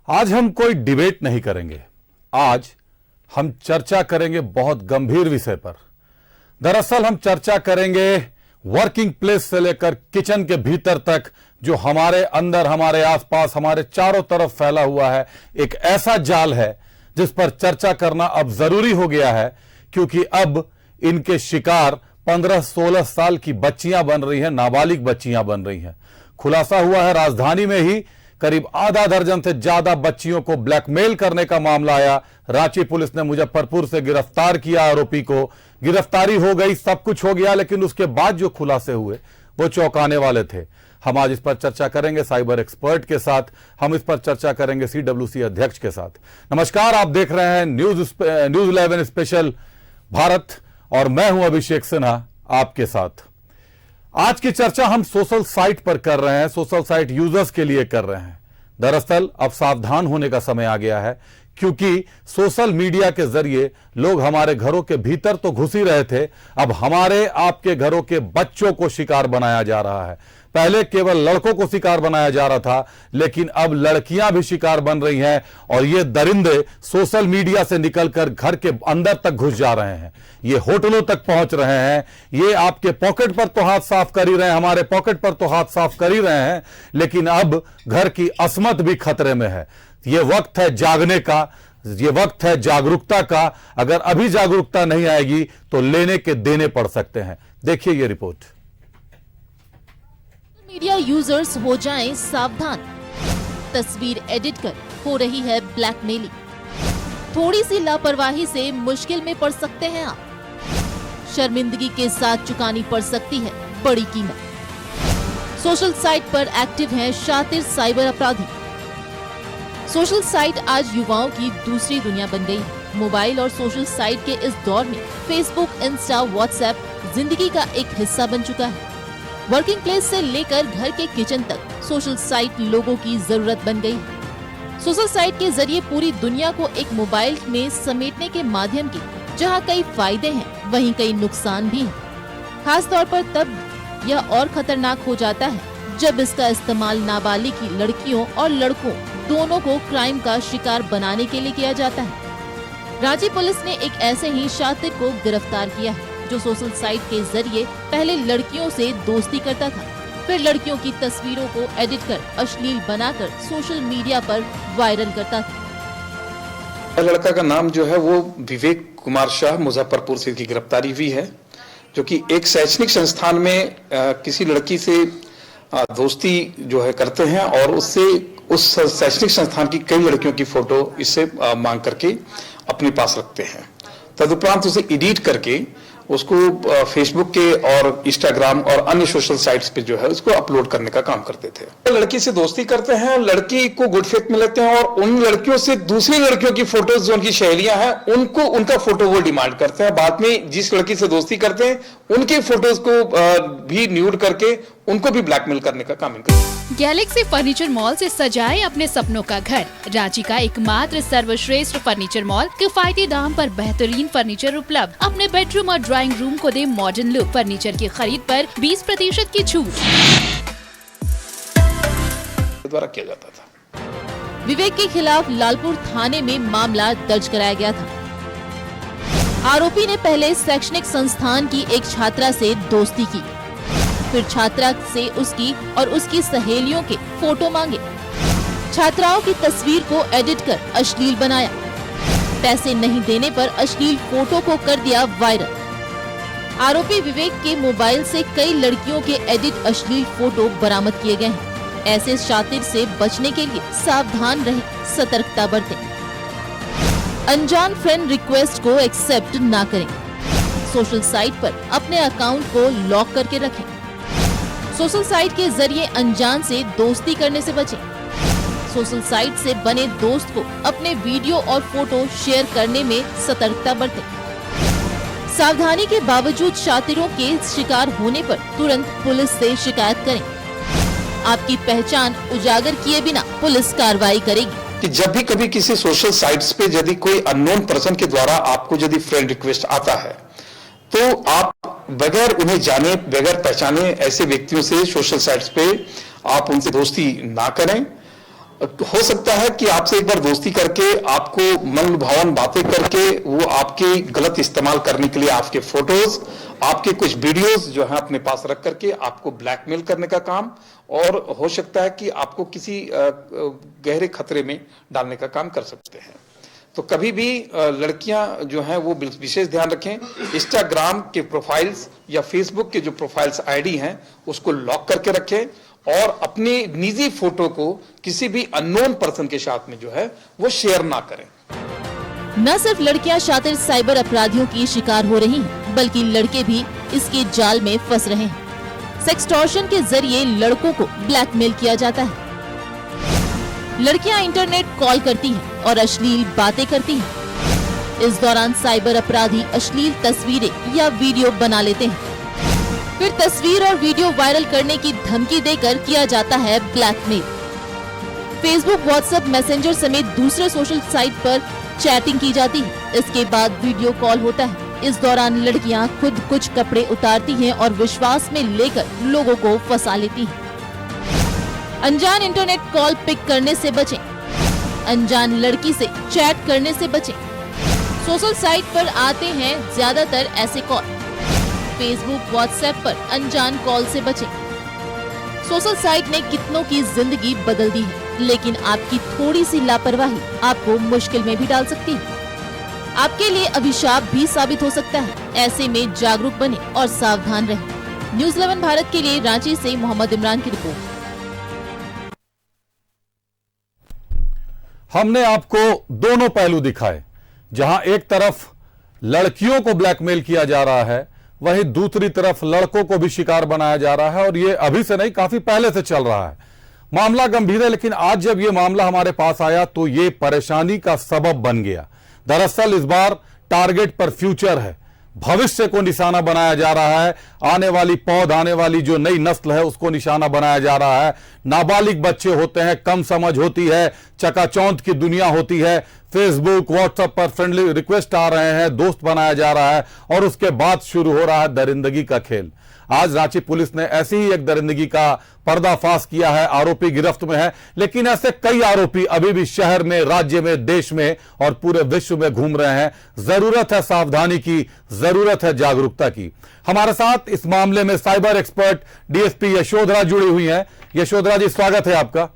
आज हम कोई डिबेट नहीं करेंगे। आज हम चर्चा करेंगे बहुत गंभीर विषय पर। दरअसल हम चर्चा करेंगे वर्किंग प्लेस से लेकर किचन के भीतर तक जो हमारे अंदर, हमारे आसपास, हमारे चारों तरफ फैला हुआ है। एक ऐसा जाल है जिस पर चर्चा करना अब जरूरी हो गया है, क्योंकि अब इनके शिकार 15-16 साल की बच्चियां बन रही हैं, नाबालिग बच्चियां बन रही हैं। खुलासा हुआ है राजधानी में ही करीब आधा दर्जन से ज्यादा बच्चियों को ब्लैकमेल करने का मामला आया। रांची पुलिस ने मुजफ्फरपुर से गिरफ्तार किया आरोपी को। गिरफ्तारी हो गई, सब कुछ हो गया, लेकिन उसके बाद जो खुलासे हुए वो चौंकाने वाले थे। हम आज इस पर चर्चा करेंगे साइबर एक्सपर्ट के साथ। हम इस पर चर्चा करेंगे CWC अध्यक्ष के साथ। नमस्कार, आप देख रहे हैं न्यूज 11 स्पेशल भारत और मैं हूं अभिषेक सिन्हा आपके साथ। आज की चर्चा हम सोशल साइट पर कर रहे हैं, सोशल साइट यूजर्स के लिए कर रहे हैं। दरअसल अब सावधान होने का समय आ गया है, क्योंकि सोशल मीडिया के जरिए लोग हमारे घरों के भीतर तो घुस ही रहे थे, अब हमारे आपके घरों के बच्चों को शिकार बनाया जा रहा है। पहले केवल लड़कों को शिकार बनाया जा रहा था, लेकिन अब लड़कियां भी शिकार बन रही हैं और ये दरिंदे सोशल मीडिया से निकलकर घर के अंदर तक घुस जा रहे हैं। ये होटलों तक पहुंच रहे हैं। ये आपके पॉकेट पर तो हाथ साफ कर ही रहे हैं, हमारे पॉकेट पर तो हाथ साफ कर ही रहे हैं, लेकिन अब घर की असमत भी खतरे में है। ये वक्त है जागने का, ये वक्त है जागरूकता का। अगर अभी जागरूकता नहीं आएगी तो लेने के देने पड़ सकते हैं। देखिए ये रिपोर्ट। मीडिया यूजर्स हो जाएं सावधान। तस्वीर एडिट कर हो रही है ब्लैकमेलिंग। थोड़ी सी लापरवाही से मुश्किल में पड़ सकते हैं आप। शर्मिंदगी के साथ चुकानी पड़ सकती है बड़ी कीमत। सोशल साइट पर एक्टिव हैं शातिर साइबर अपराधी। सोशल साइट आज युवाओं की दूसरी दुनिया बन गई है। मोबाइल और सोशल साइट के इस दौर में फेसबुक, इंस्टा, व्हाट्सएप जिंदगी का एक हिस्सा बन चुका है। वर्किंग प्लेस से लेकर घर के किचन तक सोशल साइट लोगों की जरूरत बन गई है। सोशल साइट के जरिए पूरी दुनिया को एक मोबाइल में समेटने के माध्यम की जहां कई फायदे हैं, वहीं कई नुकसान भी हैं। खास तौर पर तब यह और खतरनाक हो जाता है जब इसका इस्तेमाल नाबालिग की लड़कियों और लड़कों दोनों को क्राइम का शिकार बनाने के लिए किया जाता है। रांची पुलिस ने एक ऐसे ही शातिर को गिरफ्तार किया है, जो सोशल साइट के जरिए पहले लड़कियों से दोस्ती करता था, फिर लड़कियों की तस्वीरों को एडिट कर अश्लील बनाकर सोशल मीडिया पर वायरल करता था। लड़का का नाम जो है वो विवेक कुमार शाह, मुजफ्फरपुर से की गिरफ्तारी हुई है, जो कि एक शैक्षणिक संस्थान में किसी लड़की से दोस्ती जो है करते हैं और उससे उस शैक्षणिक संस्थान की कई लड़कियों की फोटो इससे मांग करके अपने पास रखते हैं। तदुपरांत उसे एडिट करके उसको फेसबुक के और इंस्टाग्राम और अन्य सोशल साइट्स पे जो है उसको अपलोड करने का काम करते थे। लड़की से दोस्ती करते हैं, लड़की को गुड फेथ में लेते हैं और उन लड़कियों से दूसरी लड़कियों की फोटोज जो उनकी सहेलियां हैं उनको उनका फोटो वो डिमांड करते हैं। बाद में जिस लड़की से दोस्ती करते हैं उनकी फोटोज को भी न्यूड करके उनको भी ब्लैकमेल करने का काम करते हैं। गैलेक्सी फर्नीचर मॉल से सजाए अपने सपनों का घर। रांची का एकमात्र सर्वश्रेष्ठ फर्नीचर मॉल। किफायती दाम पर बेहतरीन फर्नीचर उपलब्ध। अपने बेडरूम और ड्राइंग रूम को दे मॉडर्न लुक। फर्नीचर की खरीद पर 20% की छूट द्वारा किया जाता था। विवेक के खिलाफ लालपुर थाने में मामला दर्ज कराया गया था। आरोपी ने पहले शैक्षणिक संस्थान की एक छात्रा से दोस्ती की, फिर छात्रा से उसकी और उसकी सहेलियों के फोटो मांगे। छात्राओं की तस्वीर को एडिट कर अश्लील बनाया। पैसे नहीं देने पर अश्लील फोटो को कर दिया वायरल। आरोपी विवेक के मोबाइल से कई लड़कियों के एडिट अश्लील फोटो बरामद किए गए हैं। ऐसे शातिर से बचने के लिए सावधान रहें, सतर्कता बरतें। अनजान फ्रेंड रिक्वेस्ट को एक्सेप्ट ना करें। सोशल साइट पर अपने अकाउंट को लॉक करके रखें। सोशल साइट के जरिए अनजान से दोस्ती करने से बचें। सोशल साइट से बने दोस्त को अपने वीडियो और फोटो शेयर करने में सतर्कता बरतें। सावधानी के बावजूद शातिरों के शिकार होने पर तुरंत पुलिस से शिकायत करें। आपकी पहचान उजागर किए बिना पुलिस कार्रवाई करेगी। कि जब भी कभी किसी सोशल साइट्स पे यदि कोई अननोन पर्सन के द्वारा आपको यदि फ्रेंड रिक्वेस्ट आता है, तो आप बगैर उन्हें जाने, बगैर पहचाने ऐसे व्यक्तियों से सोशल साइट्स पे आप उनसे दोस्ती ना करें। हो सकता है कि आपसे एक बार दोस्ती करके आपको मन भावन बातें करके वो आपके गलत इस्तेमाल करने के लिए आपके फोटोज, आपके कुछ वीडियोस जो है अपने पास रख करके आपको ब्लैकमेल करने का काम, और हो सकता है कि आपको किसी गहरे खतरे में डालने का काम कर सकते हैं। तो कभी भी लड़कियां जो हैं वो विशेष ध्यान रखें, इंस्टाग्राम के प्रोफाइल्स या फेसबुक के जो प्रोफाइल्स आईडी हैं उसको लॉक करके रखें, और अपनी निजी फोटो को किसी भी अननोन पर्सन के साथ में जो है वो शेयर ना करें। न सिर्फ लड़कियां शातिर साइबर अपराधियों की शिकार हो रही हैं, बल्कि लड़के भी इसके जाल में फंस रहे हैं। सेक्सटॉर्शन के जरिए लड़कों को ब्लैकमेल किया जाता है। लड़कियां इंटरनेट कॉल करती हैं और अश्लील बातें करती हैं। इस दौरान साइबर अपराधी अश्लील तस्वीरें या वीडियो बना लेते हैं। फिर तस्वीर और वीडियो वायरल करने की धमकी देकर किया जाता है ब्लैकमेल। फेसबुक, व्हाट्सएप, मैसेंजर समेत दूसरे सोशल साइट पर चैटिंग की जाती है। इसके बाद वीडियो कॉल होता है। इस दौरान लड़कियां खुद कुछ कपड़े उतारती हैं और विश्वास में लेकर लोगों को फंसा लेती हैं। अनजान इंटरनेट कॉल पिक करने से बचें। अनजान लड़की से चैट करने से बचें। सोशल साइट पर आते हैं ज्यादातर ऐसे कॉल। फेसबुक, व्हाट्सएप पर अनजान कॉल से बचें। सोशल साइट ने कितनों की जिंदगी बदल दी है, लेकिन आपकी थोड़ी सी लापरवाही आपको मुश्किल में भी डाल सकती है। आपके लिए अभिशाप भी साबित हो सकता है। ऐसे में जागरूक बने और सावधान रहें। न्यूज़ 11 भारत के लिए रांची से मोहम्मद इमरान की रिपोर्ट। हमने आपको दोनों पहलू दिखाए, जहां एक तरफ लड़कियों को ब्लैकमेल किया जा रहा है, वहीं दूसरी तरफ लड़कों को भी शिकार बनाया जा रहा है, और ये अभी से नहीं, काफी पहले से चल रहा है। मामला गंभीर है, लेकिन आज जब ये मामला हमारे पास आया तो ये परेशानी का सबब बन गया। दरअसल इस बार टारगेट पर फ्यूचर है, भविष्य को निशाना बनाया जा रहा है। आने वाली पौध, आने वाली जो नई नस्ल है उसको निशाना बनाया जा रहा है। नाबालिग बच्चे होते हैं, कम समझ होती है, चकाचौंध की दुनिया होती है। फेसबुक, व्हाट्सएप पर फ्रेंडली रिक्वेस्ट आ रहे हैं, दोस्त बनाया जा रहा है, और उसके बाद शुरू हो रहा है दरिंदगी का खेल। आज रांची पुलिस ने ऐसी ही एक दरिंदगी का पर्दाफाश किया है। आरोपी गिरफ्त में है, लेकिन ऐसे कई आरोपी अभी भी शहर में, राज्य में, देश में और पूरे विश्व में घूम रहे हैं। जरूरत है सावधानी की, जरूरत है जागरूकता की। हमारे साथ इस मामले में साइबर एक्सपर्ट डीएसपी यशोधरा जुड़ी हुई हैं। यशोधरा जी, स्वागत है आपका।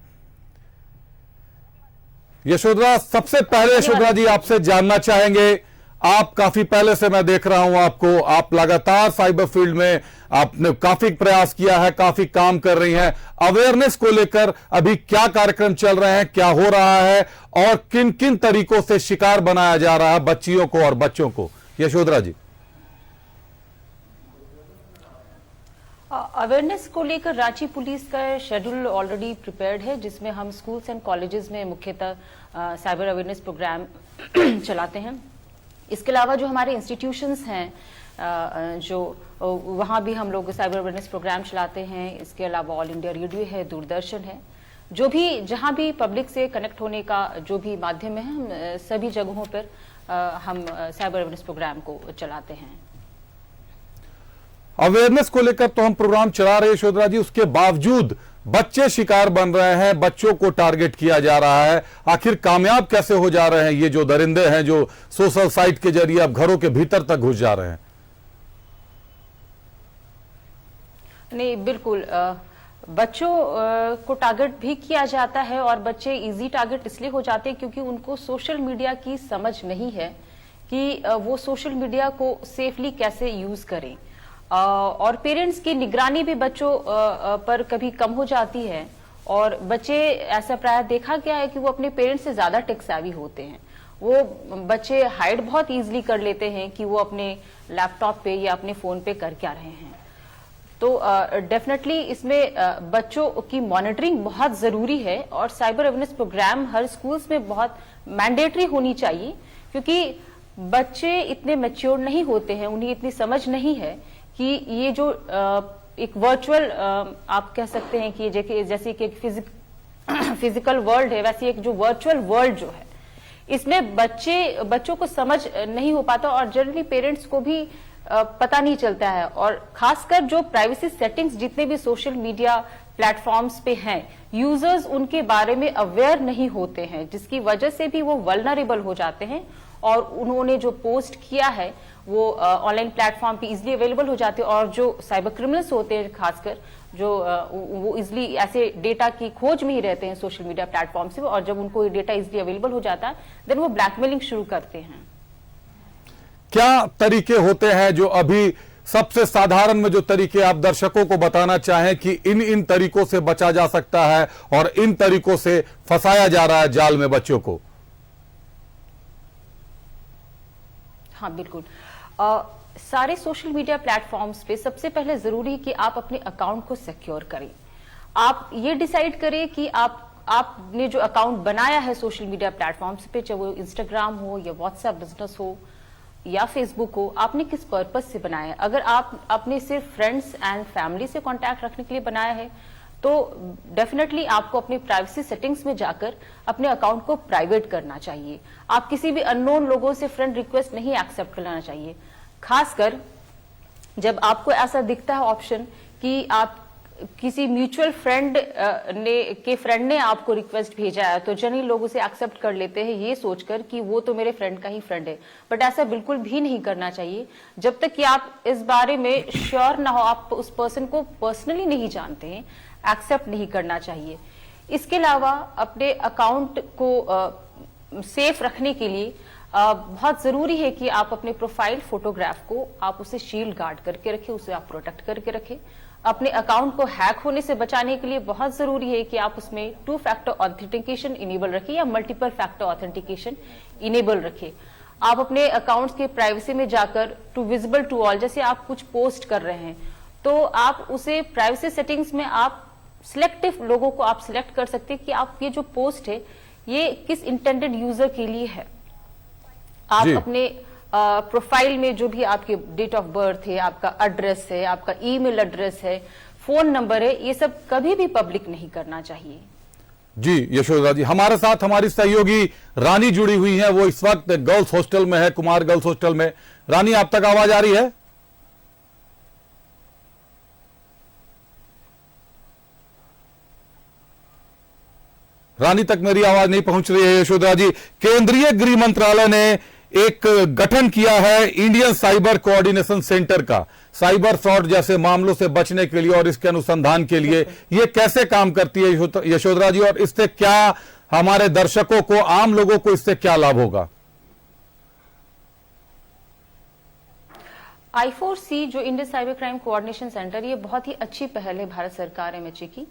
यशोधरा, सबसे पहले यशोधरा जी आपसे जानना चाहेंगे, आप काफी पहले से मैं देख रहा हूं आपको, आप लगातार साइबर फील्ड में आपने काफी प्रयास किया है, काफी काम कर रही हैं। अवेयरनेस को लेकर अभी क्या कार्यक्रम चल रहे हैं, क्या हो रहा है, और किन किन तरीकों से शिकार बनाया जा रहा है बच्चियों को और बच्चों को? यशोधरा जी। अवेयरनेस को लेकर रांची पुलिस का शेड्यूल ऑलरेडी प्रिपेयर्ड है, जिसमें हम स्कूल्स एंड कॉलेजेस में मुख्यतः साइबर अवेयरनेस प्रोग्राम चलाते हैं। इसके अलावा जो हमारे इंस्टीट्यूशंस हैं जो वहाँ भी हम लोग साइबर अवेयरनेस प्रोग्राम चलाते हैं। इसके अलावा ऑल इंडिया रेडियो है, दूरदर्शन है, जो भी जहाँ भी पब्लिक से कनेक्ट होने का जो भी माध्यम है, हम सभी जगहों पर हम साइबर अवेयरनेस प्रोग्राम को चलाते हैं। अवेयरनेस को लेकर तो हम प्रोग्राम चला रहे हैं यशोधरा जी, उसके बावजूद बच्चे शिकार बन रहे हैं, बच्चों को टारगेट किया जा रहा है। आखिर कामयाब कैसे हो जा रहे हैं ये जो दरिंदे हैं, जो सोशल साइट के जरिए अब घरों के भीतर तक घुस जा रहे हैं? नहीं, बिल्कुल बच्चों को टारगेट भी किया जाता है, और बच्चे इजी टारगेट इसलिए हो जाते हैं क्योंकि उनको सोशल मीडिया की समझ नहीं है कि वो सोशल मीडिया को सेफली कैसे यूज करें। और पेरेंट्स की निगरानी भी बच्चों पर कभी कम हो जाती है, और बच्चे, ऐसा प्राय देखा गया है कि वो अपने पेरेंट्स से ज्यादा टेक सेवी होते हैं। वो बच्चे हाइड बहुत इजीली कर लेते हैं कि वो अपने लैपटॉप पे या अपने फोन पे कर क्या रहे हैं। तो डेफिनेटली इसमें बच्चों की मॉनिटरिंग बहुत जरूरी है, और साइबर अवेयरनेस प्रोग्राम हर स्कूल्स में बहुत मैंडेटरी होनी चाहिए, क्योंकि बच्चे इतने मैच्योर नहीं होते हैं, उन्हें इतनी समझ नहीं है कि ये जो एक वर्चुअल आप कह सकते हैं कि जैसे कि एक फिजिकल वर्ल्ड है, वैसे एक जो वर्चुअल वर्ल्ड जो है, इसमें बच्चों को समझ नहीं हो पाता, और जनरली पेरेंट्स को भी पता नहीं चलता है। और खासकर जो प्राइवेसी सेटिंग्स जितने भी सोशल मीडिया प्लेटफॉर्म्स पे हैं, यूजर्स उनके बारे में अवेयर नहीं होते हैं, जिसकी वजह से भी वो वल्नरेबल हो जाते हैं और उन्होंने जो पोस्ट किया है वो ऑनलाइन प्लेटफॉर्म पे इजीली अवेलेबल हो जाते हैं। और जो साइबर क्रिमिनल्स होते हैं खासकर जो वो इजीली ऐसे डेटा की खोज में ही रहते हैं सोशल मीडिया प्लेटफॉर्म से, और जब उनको ये डेटा इजीली अवेलेबल हो जाता है देन वो ब्लैकमेलिंग शुरू करते हैं। क्या तरीके होते हैं जो अभी सबसे साधारण में जो तरीके आप दर्शकों को बताना चाहें कि इन तरीकों से बचा जा सकता है और इन तरीकों से फंसाया जा रहा है जाल में बच्चों को? हाँ बिल्कुल, सारे सोशल मीडिया प्लेटफॉर्म्स पे सबसे पहले जरूरी है कि आप अपने अकाउंट को सिक्योर करें। आप ये डिसाइड करें कि आपने जो अकाउंट बनाया है सोशल मीडिया प्लेटफॉर्म्स पे, चाहे वो इंस्टाग्राम हो या व्हाट्सएप बिजनेस हो या फेसबुक हो, आपने किस पर्पस से बनाया है। अगर आप अपने सिर्फ फ्रेंड्स एंड फैमिली से कांटेक्ट रखने के लिए बनाया है तो डेफिनेटली आपको अपनी प्राइवेसी सेटिंग्स में जाकर अपने अकाउंट को प्राइवेट करना चाहिए। आप किसी भी अननोन लोगों से फ्रेंड रिक्वेस्ट नहीं एक्सेप्ट करना चाहिए, खासकर जब आपको ऐसा दिखता है ऑप्शन कि आप किसी म्यूचुअल फ्रेंड फ्रेंड ने आपको रिक्वेस्ट भेजा है, तो जनरली लोग उसे एक्सेप्ट कर लेते हैं ये सोचकर कि वो तो मेरे फ्रेंड का ही फ्रेंड है। बट ऐसा बिल्कुल भी नहीं करना चाहिए जब तक कि आप इस बारे में श्योर ना हो, आप उस पर्सन को पर्सनली नहीं जानते हैं, एक्सेप्ट नहीं करना चाहिए। इसके अलावा अपने अकाउंट को सेफ रखने के लिए बहुत जरूरी है कि आप अपने प्रोफाइल फोटोग्राफ को आप उसे शील्ड गार्ड करके रखें, उसे आप प्रोटेक्ट करके रखें। अपने अकाउंट को हैक होने से बचाने के लिए बहुत जरूरी है कि आप उसमें 2 फैक्टर ऑथेंटिकेशन इनेबल रखें या मल्टीपल फैक्टर ऑथेंटिकेशन इनेबल रखें। आप अपने अकाउंट्स के प्राइवेसी में जाकर टू विजिबल टू ऑल, जैसे आप कुछ पोस्ट कर रहे हैं तो आप उसे प्राइवेसी सेटिंग्स में आप सिलेक्टिव लोगों को आप सिलेक्ट कर सकते हैं कि आप ये जो पोस्ट है ये किस इंटेंडेड यूजर के लिए है। आप अपने प्रोफाइल में जो भी आपके डेट ऑफ बर्थ है, आपका एड्रेस है, आपका ईमेल एड्रेस है, फोन नंबर है, ये सब कभी भी पब्लिक नहीं करना चाहिए। जी यशोदा जी, हमारे साथ हमारी सहयोगी रानी जुड़ी हुई है, वो इस वक्त गर्ल्स हॉस्टल में है, कुमार गर्ल्स हॉस्टल में। रानी, आप तक आवाज आ रही है? रानी तक मेरी आवाज नहीं पहुंच रही है। यशोदा जी, केंद्रीय गृह मंत्रालय ने एक गठन किया है इंडियन साइबर कोऑर्डिनेशन सेंटर का, साइबर फ्रॉड जैसे मामलों से बचने के लिए और इसके अनुसंधान के लिए। ये कैसे काम करती है यशोधरा जी, और इससे क्या हमारे दर्शकों को, आम लोगों को इससे क्या लाभ होगा? I4C जो Indian cyber crime coordination centre, ये बहुत ही अच्छी पहल है भारत सरकार एमएचए की।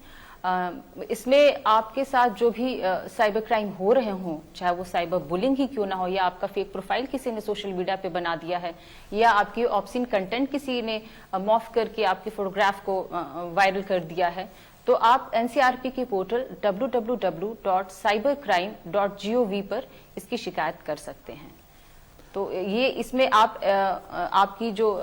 इसमें आपके साथ जो भी साइबर क्राइम हो रहे हों, चाहे वो साइबर बुलिंग ही क्यों ना हो, या आपका फेक प्रोफाइल किसी ने सोशल मीडिया पे बना दिया है, या आपकी ऑब्सीन कंटेंट किसी ने मॉर्फ करके आपके फोटोग्राफ को वायरल कर दिया है, तो आप एनसीआरपी की पोर्टल www.cybercrime.gov पर इसकी शिकायत कर सकते हैं। तो ये इसमें आपकी जो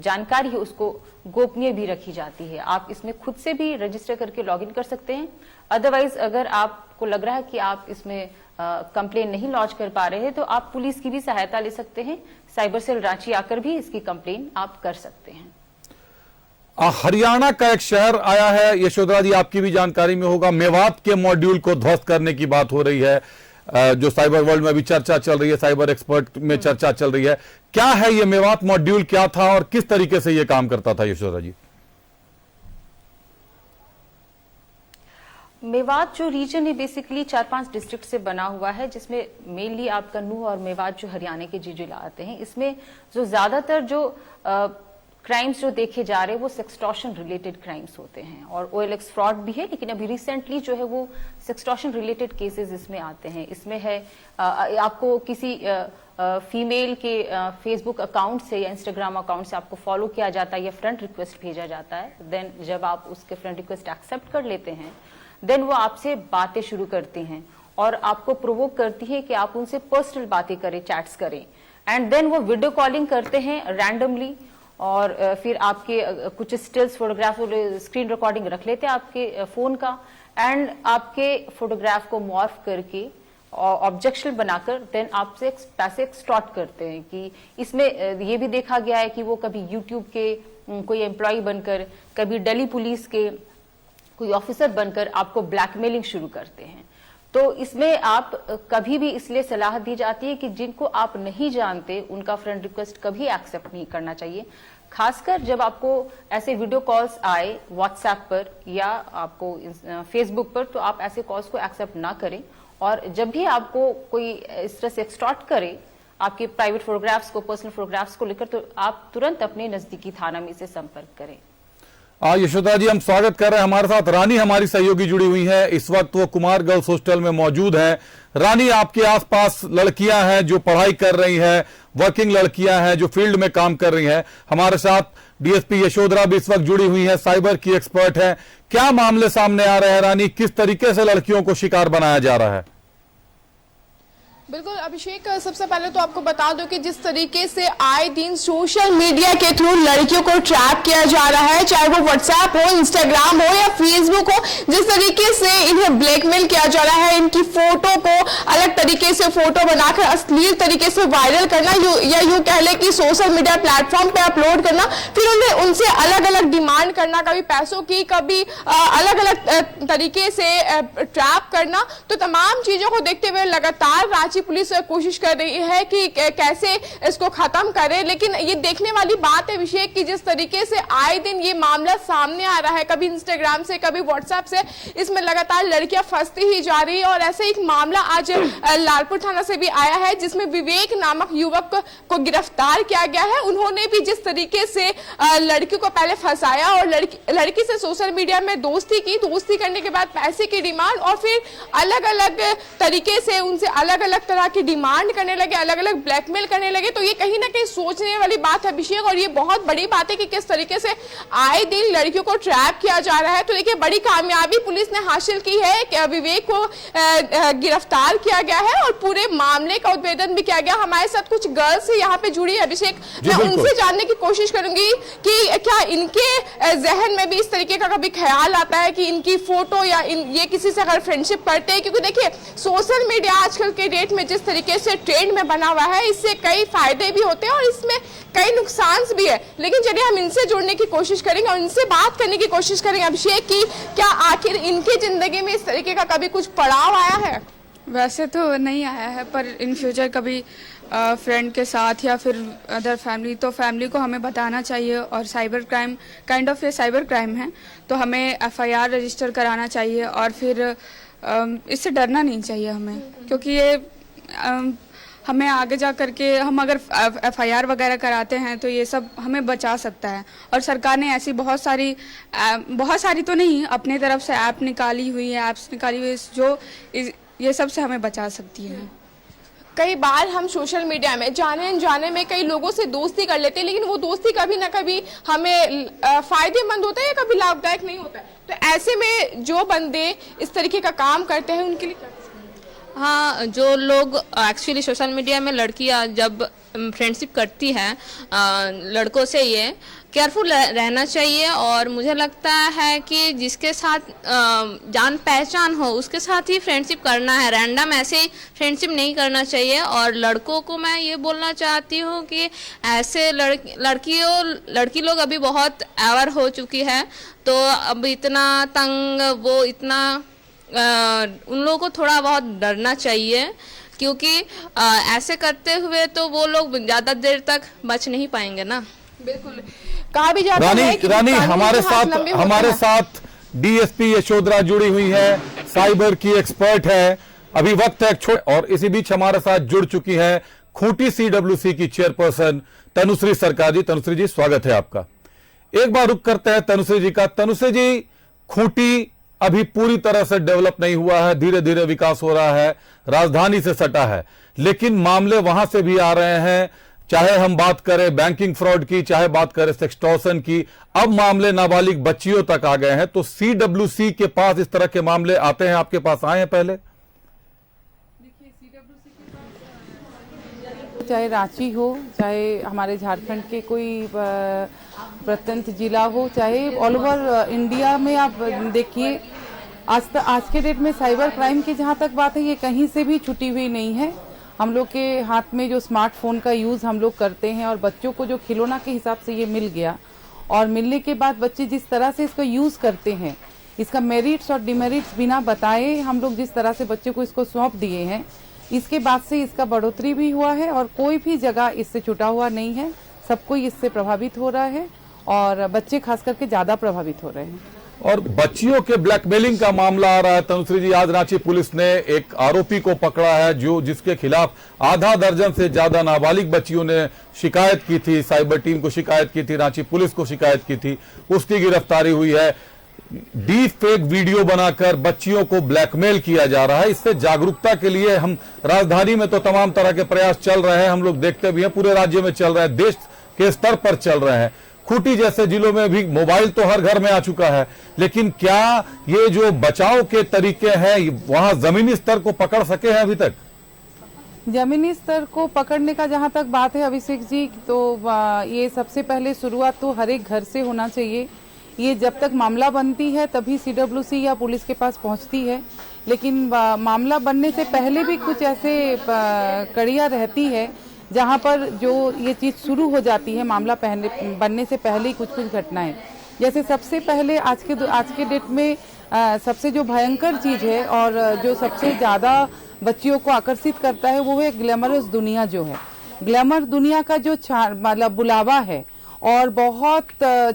जानकारी है उसको गोपनीय भी रखी जाती है। आप इसमें खुद से भी रजिस्टर करके लॉगिन कर सकते हैं। अदरवाइज अगर आपको लग रहा है कि आप इसमें कंप्लेन नहीं लॉन्च कर पा रहे हैं तो आप पुलिस की भी सहायता ले सकते हैं। साइबर सेल रांची आकर भी इसकी कंप्लेन आप कर सकते हैं। हरियाणा का एक शहर आया है यशोधरा जी, आपकी भी जानकारी में होगा, मेवात के मॉड्यूल को ध्वस्त करने की बात हो रही है, जो साइबर वर्ल्ड में अभी चर्चा चल रही है, साइबर एक्सपर्ट में चर्चा चल रही है। क्या है ये मेवात मॉड्यूल, क्या था और किस तरीके से ये काम करता था यशोधरा जी? मेवात जो रीजन है बेसिकली 4-5 डिस्ट्रिक्ट से बना हुआ है, जिसमें मेनली आपका नूह और मेवात जो हरियाणा के जो जिला आते हैं। इसमें जो ज्यादातर जो क्राइम्स जो देखे जा रहे हैं वो सेक्सटॉर्शन रिलेटेड क्राइम्स होते हैं, और OLX फ्रॉड भी है, लेकिन अभी रिसेंटली जो है वो सेक्सटॉर्शन रिलेटेड केसेस इसमें आते हैं। इसमें है आपको किसी फीमेल के फेसबुक अकाउंट से या इंस्टाग्राम अकाउंट से आपको फॉलो किया जाता है या फ्रेंड रिक्वेस्ट भेजा जाता है। देन जब आप उसके फ्रेंड रिक्वेस्ट एक्सेप्ट कर लेते हैं, देन वो आपसे बातें शुरू करती हैं और आपको प्रोवोक करती है कि आप उनसे पर्सनल बातें करें, चैट्स करें, एंड देन वो वीडियो कॉलिंग करते हैं रैंडमली, और फिर आपके कुछ स्टिल्स फोटोग्राफ स्क्रीन रिकॉर्डिंग रख लेते हैं आपके फोन का, एंड आपके फोटोग्राफ को मॉर्फ करके ऑब्जेक्शनल बनाकर देन आपसे पैसे एक्सटॉर्ट करते हैं। कि इसमें ये भी देखा गया है कि वो कभी यूट्यूब के कोई एम्प्लॉय बनकर, कभी दिल्ली पुलिस के कोई ऑफिसर बनकर आपको ब्लैकमेलिंग शुरू करते हैं। तो इसमें आप कभी भी इसलिए सलाह दी जाती है कि जिनको आप नहीं जानते उनका फ्रेंड रिक्वेस्ट कभी एक्सेप्ट नहीं करना चाहिए, खासकर जब आपको ऐसे वीडियो कॉल्स आए व्हाट्सएप पर या आपको फेसबुक पर, तो आप ऐसे कॉल्स को एक्सेप्ट ना करें। और जब भी आपको कोई इस तरह से एक्सटॉर्ट करे आपके प्राइवेट फोटोग्राफ्स को, पर्सनल फोटोग्राफ्स को लेकर, तो आप तुरंत अपने नजदीकी थाना में इसे संपर्क करें। यशोदा जी, हम स्वागत कर रहे हैं। हमारे साथ रानी हमारी सहयोगी जुड़ी हुई है। इस वक्त वो कुमार गर्ल्स हॉस्टल में मौजूद है। रानी, आपके आसपास लड़कियां हैं जो पढ़ाई कर रही हैं, वर्किंग लड़कियां हैं जो फील्ड में काम कर रही हैं। हमारे साथ डीएसपी यशोधरा भी इस वक्त जुड़ी हुई है, साइबर की एक्सपर्ट है। क्या मामले सामने आ रहे हैं रानी, किस तरीके से लड़कियों को शिकार बनाया जा रहा है? बिल्कुल अभिषेक, सबसे पहले तो आपको बता दो कि जिस तरीके से आए दिन सोशल मीडिया के थ्रू लड़कियों को ट्रैप किया जा रहा है, चाहे वो व्हाट्सएप हो, इंस्टाग्राम हो या फेसबुक हो, जिस तरीके से इन्हें ब्लैकमेल किया जा रहा है, इनकी फोटो को अलग तरीके से फोटो बनाकर अश्लील तरीके से वायरल करना, या यूं कह ले कि सोशल मीडिया प्लेटफॉर्म पे अपलोड करना, फिर उन्हें उनसे अलग अलग डिमांड करना, कभी पैसों की, कभी अलग अलग तरीके से ट्रैप करना। तो तमाम चीजों को देखते हुए लगातार रांची पुलिस कोशिश कर रही है कि कैसे इसको खत्म करे। लेकिन ये देखने वाली बात है अभिषेक कि जिस तरीके से आए दिन ये मामला सामने आ रहा है, कभी इंस्टाग्राम से, कभी व्हाट्सएप से, इसमें लगातार लड़कियां फंसती ही जा रही है। और ऐसे एक मामला आज लालपुर थाना से भी आया है जिसमें विवेक नामक युवक को गिरफ्तार किया गया है। उन्होंने भी जिस तरीके से लड़की को पहले फंसाया और लड़की से सोशल मीडिया में दोस्ती की, दोस्ती करने के बाद पैसे की डिमांड, और फिर अलग अलग तरीके से उनसे अलग अलग तरह की डिमांड करने लगे, अलग अलग ब्लैकमेल करने लगे। तो ये कहीं ना कहीं सोचने वाली बात है अभिषेक, और ये बहुत बड़ी बात है कि किस तरीके से आए दिन लड़कियों को ट्रैप किया जा रहा है। तो देखिए, बड़ी कामयाबी पुलिस ने हासिल की है कि विवेक को गिरफ्तार किया गया है और पूरे मामले का उद्भेदन भी किया गया। हमारे साथ कुछ गर्ल्स यहाँ पे जुड़ी है अभिषेक, मैं उनसे जानने की कोशिश करूंगी कि क्या इनके जहन में भी इस तरीके का कभी ख्याल आता है कि इनकी फोटो या ये किसी से अगर फ्रेंडशिप करते हैं। क्योंकि देखिए, सोशल मीडिया आजकल के डेट में जिस तरीके से ट्रेंड में बना हुआ है, इससे कई फायदे भी होते हैं और इसमें कई नुकसान भी है। लेकिन चलिए हम इनसे जुड़ने की कोशिश करेंगे और इनसे बात करने की कोशिश करेंगे अभिषेक की क्या आखिर इनकी जिंदगी में इस तरीके का कभी कुछ पड़ाव आया है? वैसे तो नहीं आया है, पर इन फ्यूचर कभी फ्रेंड के साथ या फिर अदर फैमिली, तो फैमिली को हमें बताना चाहिए। और साइबर क्राइम काइंड ऑफ ये साइबर क्राइम है, तो हमें FIR रजिस्टर कराना चाहिए और फिर इससे डरना नहीं चाहिए हमें, क्योंकि ये हमें आगे जा करके हम अगर FIR वगैरह कराते हैं तो ये सब हमें बचा सकता है। और सरकार ने ऐसी बहुत सारी तो नहीं, अपने तरफ से ऐप्स निकाली हुई है जो ये सब से हमें बचा सकती है। कई बार हम सोशल मीडिया में जाने अनजाने में कई लोगों से दोस्ती कर लेते हैं, लेकिन वो दोस्ती कभी ना कभी हमें फायदेमंद होता है या कभी लाभदायक नहीं होता है। तो ऐसे में जो बंदे इस तरीके का काम करते हैं उनके लिए क्या? हाँ, जो लोग एक्चुअली सोशल मीडिया में लड़कियां जब फ्रेंडशिप करती हैं लड़कों से, ये केयरफुल रहना चाहिए। और मुझे लगता है कि जिसके साथ जान पहचान हो उसके साथ ही फ्रेंडशिप करना है, रैंडम ऐसे ही फ्रेंडशिप नहीं करना चाहिए। और लड़कों को मैं ये बोलना चाहती हूँ कि ऐसे लड़की लोग अभी बहुत अवेयर हो चुकी है, तो अब इतना तंग वो इतना उन लोगों को थोड़ा बहुत डरना चाहिए, क्योंकि ऐसे करते हुए तो वो लोग ज़्यादा देर तक बच नहीं पाएंगे ना। बिल्कुल, कहा भी जाता है कि रानी हमारे साथ डीएसपी यशोधरा जुड़ी हुई है, साइबर की एक्सपर्ट है। अभी वक्त है और इसी बीच हमारे साथ जुड़ चुकी है खूंटी CWC की चेयरपर्सन तनुश्री सरकार जी। तनुश्री जी, स्वागत है आपका। एक बार रुक करते हैं तनुश्री जी का। तनुश्री जी, खूंटी अभी पूरी तरह से डेवलप नहीं हुआ है, धीरे धीरे विकास हो रहा है, राजधानी से सटा है, लेकिन मामले वहां से भी आ रहे हैं। चाहे हम बात करें बैंकिंग फ्रॉड की, चाहे बात करें सेक्सटॉर्शन की, अब मामले नाबालिग बच्चियों तक आ गए हैं। तो CWC के पास इस तरह के मामले आते हैं, आपके पास आए हैं पहले? चाहे रांची हो, चाहे हमारे झारखंड के कोई प्रत्यंत जिला हो, चाहे ऑल ओवर इंडिया में आप देखिए, आज के डेट में साइबर क्राइम की जहां तक बात है, ये कहीं से भी छुटी हुई नहीं है। हम लोग के हाथ में जो स्मार्टफोन का यूज़ हम लोग करते हैं और बच्चों को जो खिलौना के हिसाब से ये मिल गया, और मिलने के बाद बच्चे जिस तरह से इसको यूज करते हैं, इसका मेरिट्स और डिमेरिट्स बिना बताए हम लोग जिस तरह से बच्चे को इसको सौंप दिए हैं, इसके बाद से इसका बढ़ोतरी भी हुआ है और कोई भी जगह इससे छूटा हुआ नहीं है। सब कोई इससे प्रभावित हो रहा है और बच्चे खास करके ज्यादा प्रभावित हो रहे हैं। और बच्चियों के ब्लैकमेलिंग का मामला आ रहा है। तनुश्री जी, आज रांची पुलिस ने एक आरोपी को पकड़ा है जिसके खिलाफ आधा दर्जन से ज्यादा नाबालिग बच्चियों ने शिकायत की थी, साइबर टीम को शिकायत की थी, रांची पुलिस को शिकायत की थी, उसकी गिरफ्तारी हुई है। डीप फेक वीडियो बनाकर बच्चियों को ब्लैकमेल किया जा रहा है। इससे जागरूकता के लिए हम राजधानी में तो तमाम तरह के प्रयास चल रहे हैं, हम लोग देखते भी हैं, पूरे राज्य में चल रहे हैं, देश के स्तर पर चल रहे हैं। खूंटी जैसे जिलों में भी मोबाइल तो हर घर में आ चुका है, लेकिन क्या ये जो बचाव के तरीके हैं वहां जमीनी स्तर को पकड़ सके हैं अभी तक? जमीनी स्तर को पकड़ने का जहां तक बात है अभिषेक जी, तो ये सबसे पहले शुरुआत तो हर एक घर से होना चाहिए। ये जब तक मामला बनती है तभी CWC या पुलिस के पास पहुंचती है, लेकिन मामला बनने से पहले भी कुछ ऐसे कड़ियां रहती है जहां पर जो ये चीज शुरू हो जाती है मामला बनने से पहले ही कुछ घटनाएं। जैसे सबसे पहले आज के डेट में सबसे जो भयंकर चीज है और जो सबसे ज्यादा बच्चियों को आकर्षित करता है वो है ग्लैमरस दुनिया। जो है ग्लैमर दुनिया का जो मतलब बुलावा है और बहुत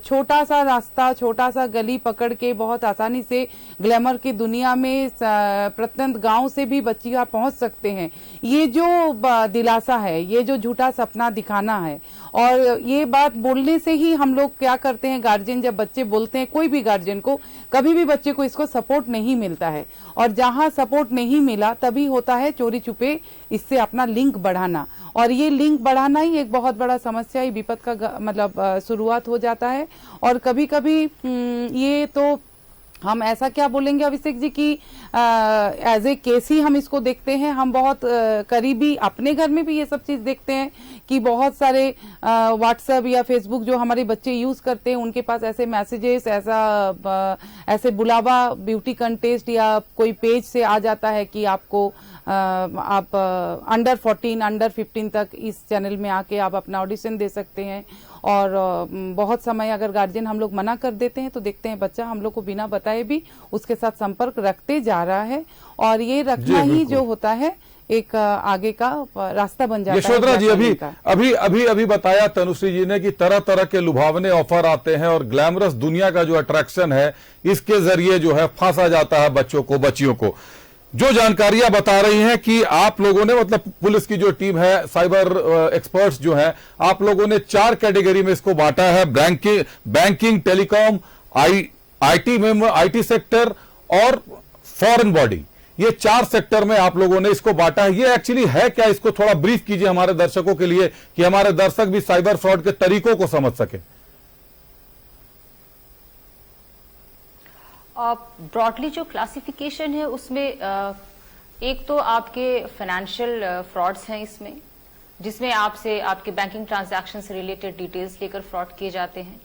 छोटा सा रास्ता, छोटा सा गली पकड़ के बहुत आसानी से ग्लैमर की दुनिया में प्रत्यंत गांव से भी बच्चियां पहुंच सकते हैं। ये जो दिलासा है, ये जो झूठा सपना दिखाना है, और ये बात बोलने से ही हम लोग क्या करते हैं, गार्जियन जब बच्चे बोलते हैं, कोई भी गार्जियन को कभी भी बच्चे को इसको सपोर्ट नहीं मिलता है, और जहां सपोर्ट नहीं मिला तभी होता है चोरी छुपे इससे अपना लिंक बढ़ाना, और ये लिंक बढ़ाना ही एक बहुत बड़ा समस्या, विपद का मतलब शुरुआत हो जाता है। और कभी कभी ये तो हम ऐसा क्या बोलेंगे अभिषेक जी कि एज ए केस ही हम इसको देखते हैं। हम बहुत करीबी अपने घर में भी ये सब चीज देखते हैं कि बहुत सारे व्हाट्सएप या फेसबुक जो हमारे बच्चे यूज करते हैं, उनके पास ऐसे मैसेजेस, ऐसे बुलावा, ब्यूटी कंटेस्ट या कोई पेज से आ जाता है कि आपको आप अंडर 14, अंडर 15 तक इस चैनल में आके आप अपना ऑडिशन दे सकते हैं। और बहुत समय अगर गार्जियन हम लोग मना कर देते हैं तो देखते हैं बच्चा हम लोग को बिना बताए भी उसके साथ संपर्क रखते जा रहा है, और ये रखना ही जो होता है एक आगे का रास्ता बन जाता है। यशोधरा जी, अभी बताया तनुश्री जी ने कि तरह तरह के लुभावने ऑफर आते हैं और ग्लैमरस दुनिया का जो अट्रैक्शन है इसके जरिए जो है फांसा जाता है बच्चों को, बच्चियों को। जो जानकारियां बता रही हैं कि आप लोगों ने, मतलब पुलिस की जो टीम है, साइबर एक्सपर्ट्स जो हैं, आप लोगों ने 4 कैटेगरी में इसको बांटा है, बैंकिंग, टेलीकॉम, आईटी सेक्टर और फॉरेन बॉडी। ये 4 सेक्टर में आप लोगों ने इसको बांटा है। ये एक्चुअली है क्या? इसको थोड़ा ब्रीफ कीजिए हमारे दर्शकों के लिए कि हमारे दर्शक भी साइबर फ्रॉड के तरीकों को समझ सके। ब्रॉडली जो क्लासिफिकेशन है उसमें एक तो आपके फाइनेंशियल फ्रॉड्स हैं इसमें, जिसमें आपसे आपके बैंकिंग ट्रांजैक्शन से रिलेटेड डिटेल्स लेकर फ्रॉड किए जाते हैं।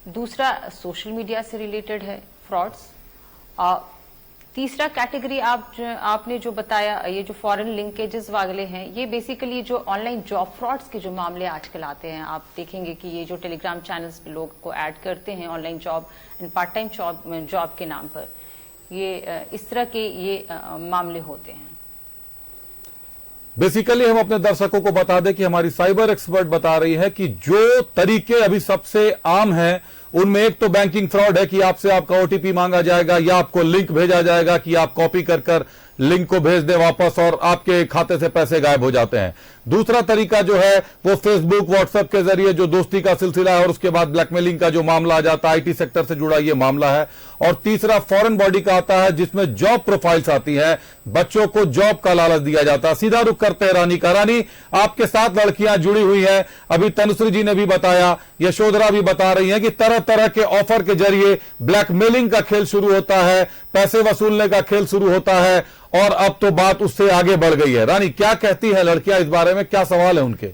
दूसरा सोशल मीडिया से रिलेटेड है फ्रॉड्स। तीसरा कैटेगरी आपने जो बताया, ये जो फॉरेन लिंकेजेस वाले हैं, ये बेसिकली जो ऑनलाइन जॉब फ्रॉड्स के जो मामले आजकल आते हैं, आप देखेंगे कि ये जो टेलीग्राम चैनल्स पे लोग को ऐड करते हैं online job and part time job के नाम पर, ये इस तरह के ये मामले होते हैं। बेसिकली हम अपने दर्शकों को बता दें कि हमारी साइबर एक्सपर्ट बता रही है कि जो तरीके अभी सबसे आम हैं उनमें एक तो बैंकिंग फ्रॉड है कि आपसे आपका ओटीपी मांगा जाएगा या आपको लिंक भेजा जाएगा कि आप कॉपी कर लिंक को भेज दें वापस और आपके खाते से पैसे गायब हो जाते हैं। दूसरा तरीका जो है वो फेसबुक, व्हाट्सएप के जरिए जो दोस्ती का सिलसिला है और उसके बाद ब्लैकमेलिंग का जो मामला आ जाता है, आईटी सेक्टर से जुड़ा ये मामला है। और तीसरा फॉरेन बॉडी का आता है जिसमें जॉब प्रोफाइल्स आती है, बच्चों को जॉब का लालच दिया जाता है। सीधा रुख करते हैं रानी का। रानी, आपके साथ लड़कियां जुड़ी हुई हैं, अभी तनुश्री जी ने भी बताया, यशोधरा भी बता रही है कि तरह तरह के ऑफर के जरिए ब्लैकमेलिंग का खेल शुरू होता है, पैसे वसूलने का खेल शुरू होता है, और अब तो बात उससे आगे बढ़ गई है। रानी, क्या कहती है लड़कियां इस बारे में, क्या सवाल है उनके?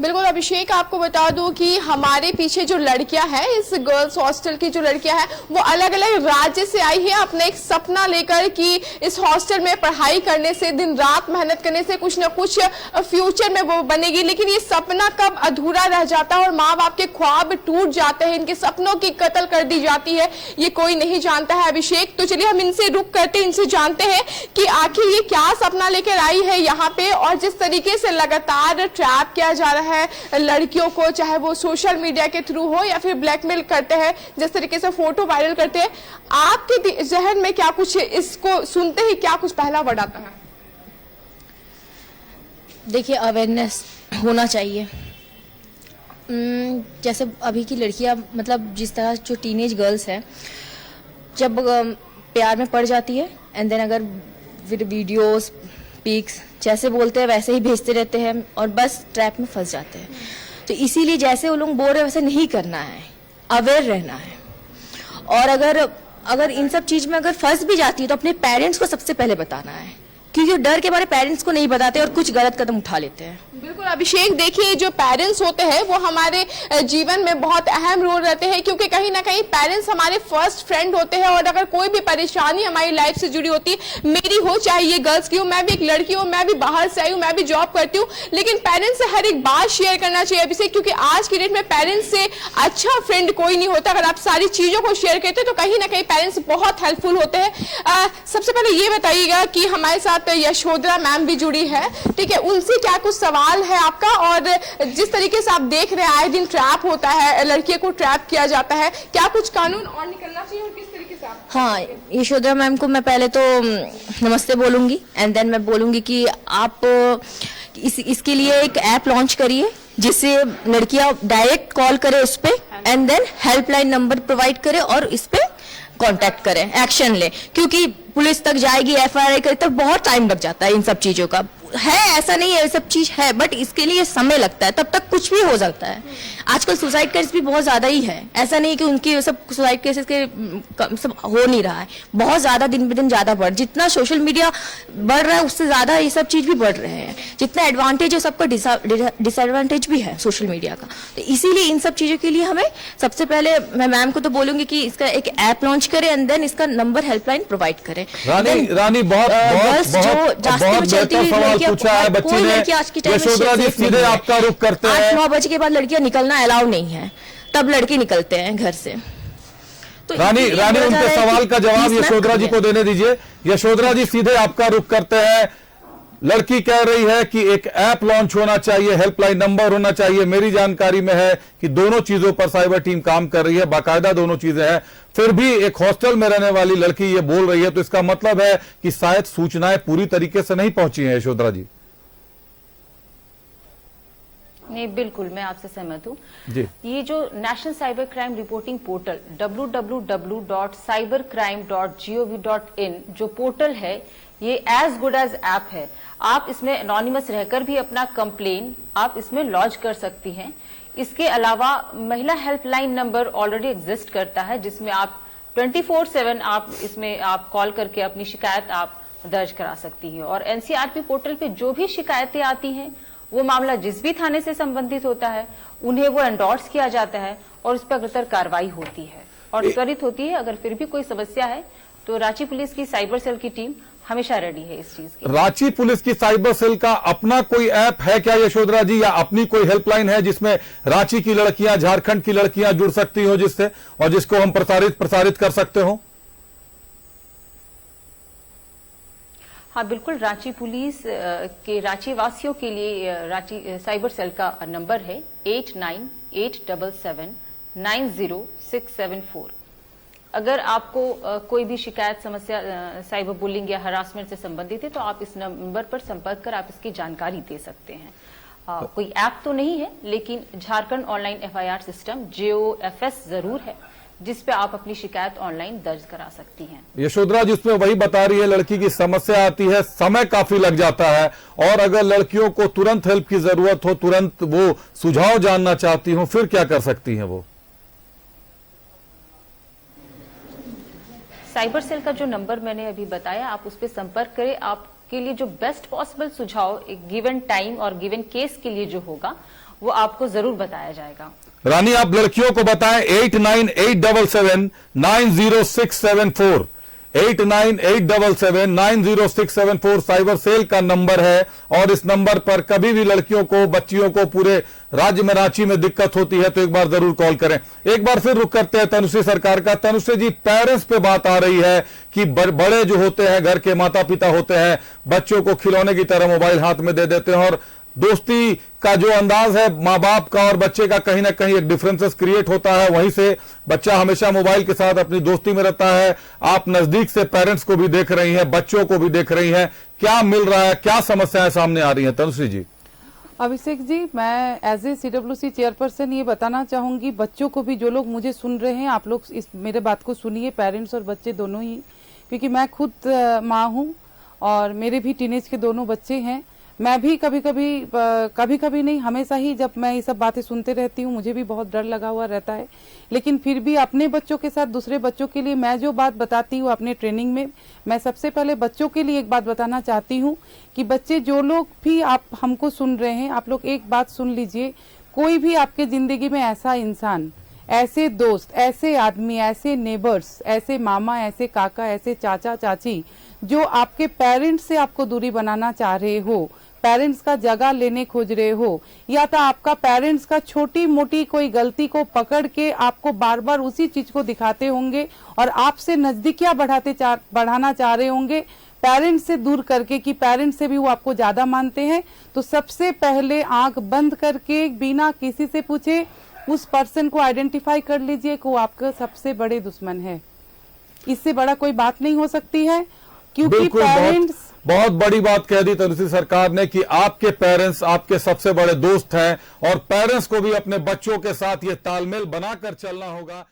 बिल्कुल अभिषेक, आपको बता दूं कि हमारे पीछे जो लड़कियां हैं, इस गर्ल्स हॉस्टल की जो लड़कियां हैं, वो अलग अलग राज्य से आई है अपने एक सपना लेकर कि इस हॉस्टल में पढ़ाई करने से, दिन रात मेहनत करने से कुछ न कुछ फ्यूचर में वो बनेगी। लेकिन ये सपना कब अधूरा रह जाता है और माँ बाप के ख्वाब टूट जाते हैं, इनके सपनों की कत्ल कर दी जाती है, ये कोई नहीं जानता है अभिषेक। तो चलिए हम इनसे रुक करते इनसे जानते हैं कि आखिर ये क्या सपना लेकर आई है यहाँ पे, और जिस तरीके से लगातार ट्रैप किया जा रहा है लड़कियों को, चाहे वो सोशल मीडिया के थ्रू हो या फिर ब्लैकमेल करते हैं, जिस तरीके से फोटो वायरल करते हैं, आपके जहन में क्या कुछ, इसको सुनते ही क्या कुछ पहला वर्ड आता है? देखिए, अवेयरनेस होना चाहिए। जैसे अभी की लड़कियां, मतलब जिस तरह जो टीनेज गर्ल्स हैं, जब प्यार में पड़ जाती है एंड देन अगर फिर वीडियोस पिक्स जैसे बोलते हैं वैसे ही भेजते रहते हैं और बस ट्रैप में फंस जाते हैं। तो इसीलिए जैसे वो लोग बोल रहे हैं वैसे नहीं करना है, अवेयर रहना है। और अगर इन सब चीज में अगर फंस भी जाती है तो अपने पेरेंट्स को सबसे पहले बताना है, क्योंकि डर के बारे पेरेंट्स को नहीं बताते और कुछ गलत कदम उठा लेते हैं। बिल्कुल अभिषेक, देखिए जो पेरेंट्स होते हैं वो हमारे जीवन में बहुत अहम रोल रहते हैं, क्योंकि कहीं ना कहीं पेरेंट्स हमारे फर्स्ट फ्रेंड होते हैं। और अगर कोई भी परेशानी हमारी लाइफ से जुड़ी होती है, मेरी हो चाहे ये गर्ल्स की हो, मैं भी एक लड़की हूँ, मैं भी बाहर से आई हूँ, मैं भी जॉब करती हूँ, लेकिन पेरेंट्स से हर एक बात शेयर करना चाहिए अभिषेक, क्योंकि आज की डेट में पेरेंट्स से अच्छा फ्रेंड कोई नहीं होता। अगर आप सारी चीजों को शेयर करते हैं तो कहीं ना कहीं पेरेंट्स बहुत हेल्पफुल होते हैं। सबसे पहले ये बताइएगा कि हमारे साथ यशोधरा मैम भी जुड़ी है, ठीक है, उनसे क्या कुछ सवाल है आपका? और जिस तरीके से आप देख रहे हैं आए दिन ट्रैप होता है, लड़कियों को ट्रैप किया जाता है, क्या कुछ कानून और निकलना चाहिए और किस तरीके से आप? हाँ, यशोधरा मैम को मैं पहले तो नमस्ते बोलूंगी एंड देन मैं बोलूंगी कि आप इसके लिए एक ऐप लॉन्च करिए जिससे लड़कियां डायरेक्ट कॉल करे उस पे and then helpline number provide करे और इस पे कांटेक्ट करें, एक्शन ले, क्योंकि पुलिस तक जाएगी, एफआईआर करे तक बहुत टाइम लग जाता है इन सब चीजों का। है ऐसा नहीं है, ये सब चीज है, बट इसके लिए समय लगता है, तब तक कुछ भी हो सकता है। आजकल सुसाइड केस भी बहुत ज्यादा ही है, ऐसा नहीं कि उनकी सब सुसाइड केसेस के सब हो नहीं रहा है, बहुत ज्यादा दिन ब दिन ज्यादा बढ़, जितना सोशल मीडिया बढ़ रहा है उससे ज्यादा ये सब चीज भी बढ़ रहे हैं। जितना एडवांटेज है सबका डिसएडवांटेज भी है सोशल मीडिया का। तो इसीलिए इन सब चीजों के लिए हमें सबसे पहले, मैं मैम को तो बोलूंगी कि इसका एक ऐप लॉन्च करें एंड देन इसका नंबर हेल्पलाइन प्रोवाइड करें। रानी बहुत बेहतर सवाल पूछा है बच्ची ने। यशोधरा जी सीधे आपका रुख करते हैं। 8-9 बजे के बाद लड़कियां निकलना अलाउ नहीं है, तब लड़के निकलते हैं घर से। तो रानी उनके सवाल का जवाब यशोधरा जी को देने दीजिए। यशोधरा जी सीधे आपका रुख करते हैं। लड़की कह रही है कि एक ऐप लॉन्च होना चाहिए, हेल्पलाइन नंबर होना चाहिए। मेरी जानकारी में है कि दोनों चीजों पर साइबर टीम काम कर रही है, बाकायदा दोनों चीजें हैं। फिर भी एक हॉस्टल में रहने वाली लड़की ये बोल रही है, तो इसका मतलब है कि शायद सूचनाएं पूरी तरीके से नहीं पहुंची हैं। यशोधरा जी। नहीं, बिल्कुल मैं आपसे सहमत हूँ जी। ये जो national cyber crime reporting portal www.cybercrime.gov.in जो पोर्टल है, ये एज गुड एज ऐप है। आप इसमें एनोनिमस रहकर भी अपना कंप्लेन आप इसमें लॉन्च कर सकती हैं। इसके अलावा महिला हेल्पलाइन नंबर ऑलरेडी एग्जिस्ट करता है, जिसमें आप 24/7 आप इसमें आप कॉल करके अपनी शिकायत आप दर्ज करा सकती हैं। और एनसीआरपी पोर्टल पे जो भी शिकायतें आती हैं, वो मामला जिस भी थाने से संबंधित होता है, उन्हें वो एंडोर्स किया जाता है और उस पर अग्रतर कार्रवाई होती है और त्वरित होती है। अगर फिर भी कोई समस्या है तो रांची पुलिस की साइबर सेल की टीम हमेशा रेडी है इस चीज की। रांची पुलिस की साइबर सेल का अपना कोई ऐप है क्या यशोधरा जी, या अपनी कोई हेल्पलाइन है जिसमें रांची की लड़कियां, झारखंड की लड़कियां जुड़ सकती हो जिससे, और जिसको हम प्रसारित कर सकते हो? हाँ बिल्कुल, रांची पुलिस के रांची वासियों के लिए रांची साइबर सेल का नंबर है 8987790674। अगर आपको कोई भी शिकायत, समस्या साइबर बुलिंग या हरासमेंट से संबंधित है तो आप इस नंबर पर संपर्क कर आप इसकी जानकारी दे सकते हैं। कोई ऐप तो नहीं है, लेकिन Jharkhand online FIR system JOFS जरूर है, जिस पे आप अपनी शिकायत ऑनलाइन दर्ज करा सकती हैं। यशोधरा जी उसमें वही बता रही है, लड़की की समस्या आती है, समय काफी लग जाता है, और अगर लड़कियों को तुरंत हेल्प की जरूरत हो, तुरंत वो सुझाव जानना चाहती हो, फिर क्या कर सकती हैं वो? साइबर सेल का जो नंबर मैंने अभी बताया, आप उस पर संपर्क करें। आपके लिए जो बेस्ट पॉसिबल सुझाव एक गिवन टाइम और गिवन केस के लिए जो होगा, वो आपको जरूर बताया जाएगा। रानी, आप लड़कियों को बताएं 8987790674 8987790674 साइबर सेल का नंबर है। और इस नंबर पर कभी भी लड़कियों को, बच्चियों को पूरे राज्य में, रांची में दिक्कत होती है तो एक बार जरूर कॉल करें। एक बार फिर रुक करते हैं तनुश्री सरकार का। तनुश्री जी, पेरेंट्स पे बात आ रही है कि बड़े जो होते हैं, घर के माता पिता होते हैं, बच्चों को खिलौने की तरह मोबाइल हाथ में दे देते हैं और दोस्ती का जो अंदाज है माँ बाप का और बच्चे का, कहीं ना कहीं एक डिफरेंसेस क्रिएट होता है। वहीं से बच्चा हमेशा मोबाइल के साथ अपनी दोस्ती में रहता है। आप नजदीक से पेरेंट्स को भी देख रही हैं, बच्चों को भी देख रही हैं, क्या मिल रहा है, क्या समस्याएं सामने आ रही हैं? तनुश्री जी। अभिषेक जी, मैं एज ए CWC चेयरपर्सन ये बताना चाहूंगी बच्चों को भी, जो लोग मुझे सुन रहे हैं, आप लोग इस मेरे बात को सुनिए, पेरेंट्स और बच्चे दोनों ही, क्योंकि मैं खुद माँ हूँ और मेरे भी टीनेज के दोनों बच्चे हैं। मैं भी कभी कभी नहीं, हमेशा ही जब मैं ये सब बातें सुनते रहती हूँ, मुझे भी बहुत डर लगा हुआ रहता है। लेकिन फिर भी अपने बच्चों के साथ दूसरे बच्चों के लिए मैं जो बात बताती हूँ अपने ट्रेनिंग में, मैं सबसे पहले बच्चों के लिए एक बात बताना चाहती हूँ कि बच्चे जो लोग भी आप हमको सुन रहे हैं, आप लोग एक बात सुन लीजिए, कोई भी आपके जिंदगी में ऐसा इंसान, ऐसे दोस्त, ऐसे आदमी, ऐसे नेबर्स, ऐसे मामा, ऐसे काका, ऐसे चाचा चाची जो आपके पेरेंट्स से आपको दूरी बनाना चाह रहे हो, पेरेंट्स का जगह लेने खोज रहे हो, या तो आपका पेरेंट्स का छोटी मोटी कोई गलती को पकड़ के आपको बार बार उसी चीज को दिखाते होंगे और आपसे नजदीकियां बढ़ाना चाह रहे होंगे पेरेंट्स से दूर करके, कि पेरेंट्स से भी वो आपको ज्यादा मानते हैं, तो सबसे पहले आंख बंद करके बिना किसी से पूछे उस पर्सन को आइडेंटिफाई कर लीजिए कि वो आपका सबसे बड़े दुश्मन है। इससे बड़ा कोई बात नहीं हो सकती है, क्योंकि पेरेंट्स, बहुत बड़ी बात कह दी तनुश्री सरकार ने कि आपके पेरेंट्स आपके सबसे बड़े दोस्त हैं और पेरेंट्स को भी अपने बच्चों के साथ ये तालमेल बनाकर चलना होगा।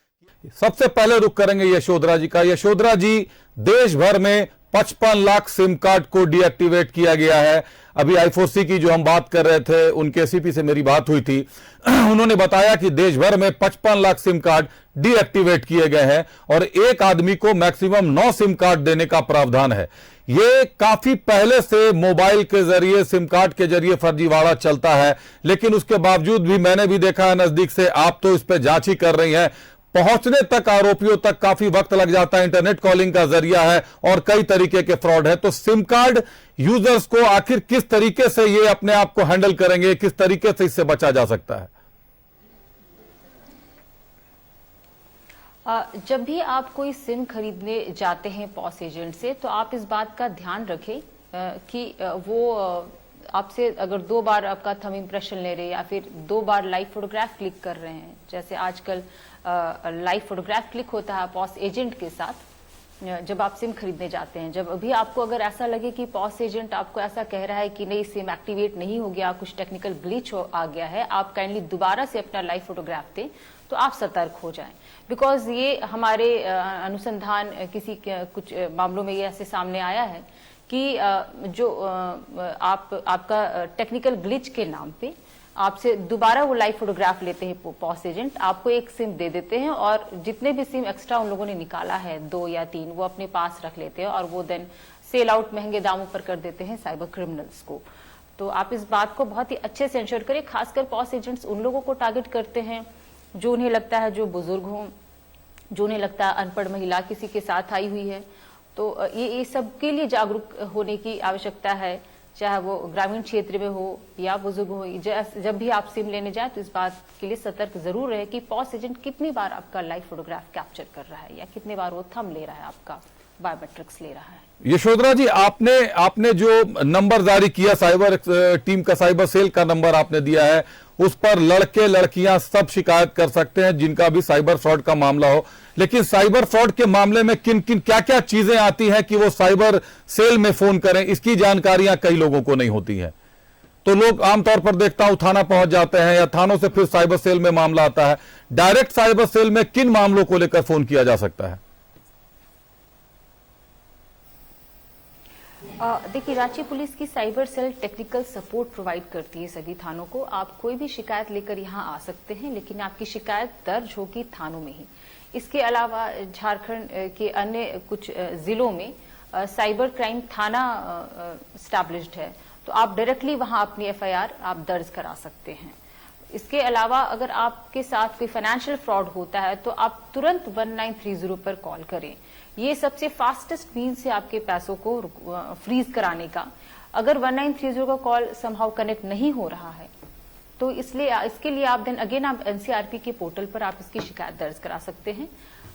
सबसे पहले रुक करेंगे यशोधरा जी का। यशोधरा जी, देश भर में 55 लाख सिम कार्ड को डीएक्टिवेट किया गया है। अभी I4C की जो हम बात कर रहे थे, उनके CP से मेरी बात हुई थी, उन्होंने बताया कि देश भर में 55 लाख सिम कार्ड डीएक्टिवेट किए गए हैं और एक आदमी को मैक्सिमम 9 सिम कार्ड देने का प्रावधान है। ये काफी पहले से मोबाइल के जरिए, सिम कार्ड के जरिए फर्जीवाड़ा चलता है, लेकिन उसके बावजूद भी मैंने भी देखा है नजदीक से, आप तो इस पे जांच ही कर रही हैं, पहुंचने तक आरोपियों तक काफी वक्त लग जाता है। इंटरनेट कॉलिंग का जरिया है और कई तरीके के फ्रॉड है। तो सिम कार्ड यूजर्स को आखिर किस तरीके से ये अपने आप को हैंडल करेंगे, किस तरीके से इससे बचा जा सकता है? जब भी आप कोई सिम खरीदने जाते हैं पॉस एजेंट से, तो आप इस बात का ध्यान रखें कि वो आपसे अगर 2 बार आपका थंब इम्प्रेशन ले रहे हैं या फिर 2 बार लाइव फोटोग्राफ क्लिक कर रहे हैं, जैसे आजकल लाइव फोटोग्राफ क्लिक होता है पॉस एजेंट के साथ जब आप सिम खरीदने जाते हैं। जब अभी आपको अगर ऐसा लगे कि पॉस एजेंट आपको ऐसा कह रहा है कि नहीं सिम एक्टिवेट नहीं हो गया, कुछ टेक्निकल ग्लिच आ गया है, आप काइंडली दोबारा से अपना लाइव फोटोग्राफ दें, तो आप सतर्क हो जाएं। बिकॉज ये हमारे अनुसंधान कुछ मामलों में ये ऐसे सामने आया है कि जो आपका टेक्निकल ग्लिच के नाम पे आपसे दोबारा वो लाइव फोटोग्राफ लेते हैं पॉस एजेंट, आपको एक सिम दे देते हैं और जितने भी सिम एक्स्ट्रा उन लोगों ने निकाला है 2 या 3 वो अपने पास रख लेते हैं और वो देन सेल आउट महंगे दामों पर कर देते हैं साइबर क्रिमिनल्स को। तो आप इस बात को बहुत ही अच्छे से इंश्योर करें। खासकर पॉस एजेंट्स उन लोगों को टारगेट करते हैं जो उन्हें लगता है जो बुजुर्ग हों, जो उन्हें लगता है अनपढ़ महिला किसी के साथ आई हुई है। तो ये सबके लिए जागरूक होने की आवश्यकता है, चाहे वो ग्रामीण क्षेत्र में हो या बुजुर्ग हो। जब भी आप सिम लेने जाए तो इस बात के लिए सतर्क जरूर रहे कि पॉस एजेंट कितनी बार आपका लाइव फोटोग्राफ कैप्चर कर रहा है या कितनी बार वो थंब ले रहा है, आपका बायोमेट्रिक्स ले रहा है। यशोधरा जी, आपने जो नंबर जारी किया, साइबर टीम का, साइबर सेल का नंबर आपने दिया है, उस पर लड़के लड़कियां सब शिकायत कर सकते हैं जिनका भी साइबर फ्रॉड का मामला हो। लेकिन साइबर फ्रॉड के मामले में किन किन क्या क्या चीजें आती हैं कि वो साइबर सेल में फोन करें, इसकी जानकारियां कई लोगों को नहीं होती हैं। तो लोग आमतौर पर देखता हूं थाना पहुंच जाते हैं या थानों से फिर साइबर सेल में मामला आता है। डायरेक्ट साइबर सेल में किन मामलों को लेकर फोन किया जा सकता है? देखिए, रांची पुलिस की cyber cell technical support provide करती है सभी थानों को। आप कोई भी शिकायत लेकर यहां आ सकते हैं, लेकिन आपकी शिकायत दर्ज होगी थानों में ही। इसके अलावा झारखंड के अन्य कुछ जिलों में साइबर क्राइम थाना स्टैब्लिश्ड है, तो आप डायरेक्टली वहां अपनी FIR आप दर्ज करा सकते हैं। इसके अलावा अगर आपके साथ कोई फाइनेंशियल फ्रॉड होता है तो आप तुरंत 1930 पर कॉल करें। ये सबसे फास्टेस्ट मीन्स है आपके पैसों को फ्रीज कराने का। अगर 1930 का कॉल समहाउ कनेक्ट नहीं हो रहा है तो इसके लिए आप आप एनसीआरपी के पोर्टल पर आप इसकी शिकायत दर्ज करा सकते हैं।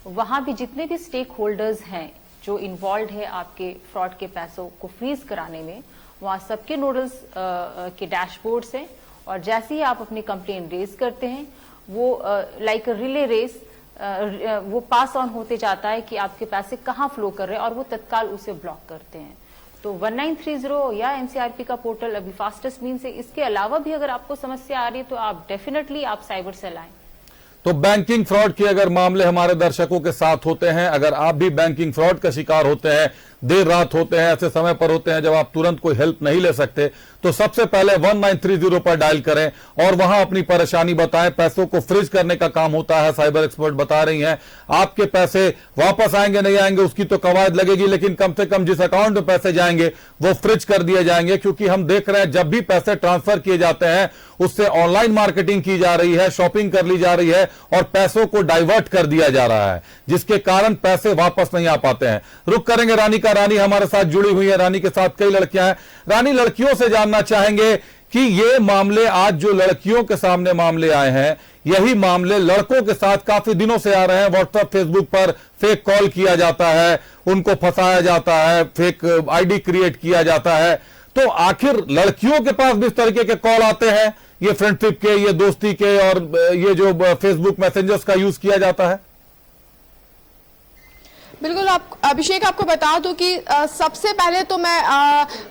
वहां भी जितने भी स्टेक होल्डर्स हैं जो इन्वॉल्व है आपके फ्रॉड के पैसों को फ्रीज कराने में, वहां सबके नोडल्स के डैशबोर्ड्स हैं और जैसे ही आप अपनी कंप्लेन रेज करते हैं वो लाइक रिले रेस वो पास ऑन होते जाता है कि आपके पैसे कहाँ फ्लो कर रहे हैं और वो तत्काल उसे ब्लॉक करते हैं। तो 1930 या एनसीआरपी का पोर्टल अभी फास्टेस्ट मीन्स है। इसके अलावा भी अगर आपको समस्या आ रही है तो आप डेफिनेटली आप साइबर सेल आएं। तो बैंकिंग फ्रॉड के अगर मामले हमारे दर्शकों के साथ होते हैं, अगर आप भी बैंकिंग फ्रॉड का शिकार होते हैं, देर रात होते हैं, ऐसे समय पर होते हैं जब आप तुरंत कोई हेल्प नहीं ले सकते, तो सबसे पहले 1930 पर डायल करें और वहां अपनी परेशानी बताएं। पैसों को फ्रीज करने का काम होता है, साइबर एक्सपर्ट बता रही हैं। आपके पैसे वापस आएंगे नहीं आएंगे उसकी तो कवायद लगेगी, लेकिन कम से कम जिस अकाउंट में पैसे जाएंगे वो फ्रीज कर दिए जाएंगे। क्योंकि हम देख रहे हैं जब भी पैसे ट्रांसफर किए जाते हैं उससे ऑनलाइन मार्केटिंग की जा रही है, शॉपिंग कर ली जा रही है और पैसों को डाइवर्ट कर दिया जा रहा है, जिसके कारण पैसे वापस नहीं आ पाते हैं। रुक करेंगे रानी का। रानी हमारे साथ जुड़ी हुई है, रानी के साथ कई लड़कियां हैं। रानी, लड़कियों से जानना चाहेंगे कि ये मामले आज जो लड़कियों के सामने मामले आए हैं, यही मामले लड़कों के साथ काफी दिनों से आ रहे हैं। व्हाट्सएप फेसबुक पर फेक कॉल किया जाता है, उनको फंसाया जाता है, फेक आईडी क्रिएट किया जाता है। तो आखिर लड़कियों के पास भी इस तरीके के कॉल आते हैं, ये फ्रेंडशिप के, ये दोस्ती के और ये जो फेसबुक मैसेंजर्स का यूज किया जाता है? बिल्कुल। अभिषेक, आपको बता दूं कि सबसे पहले तो मैं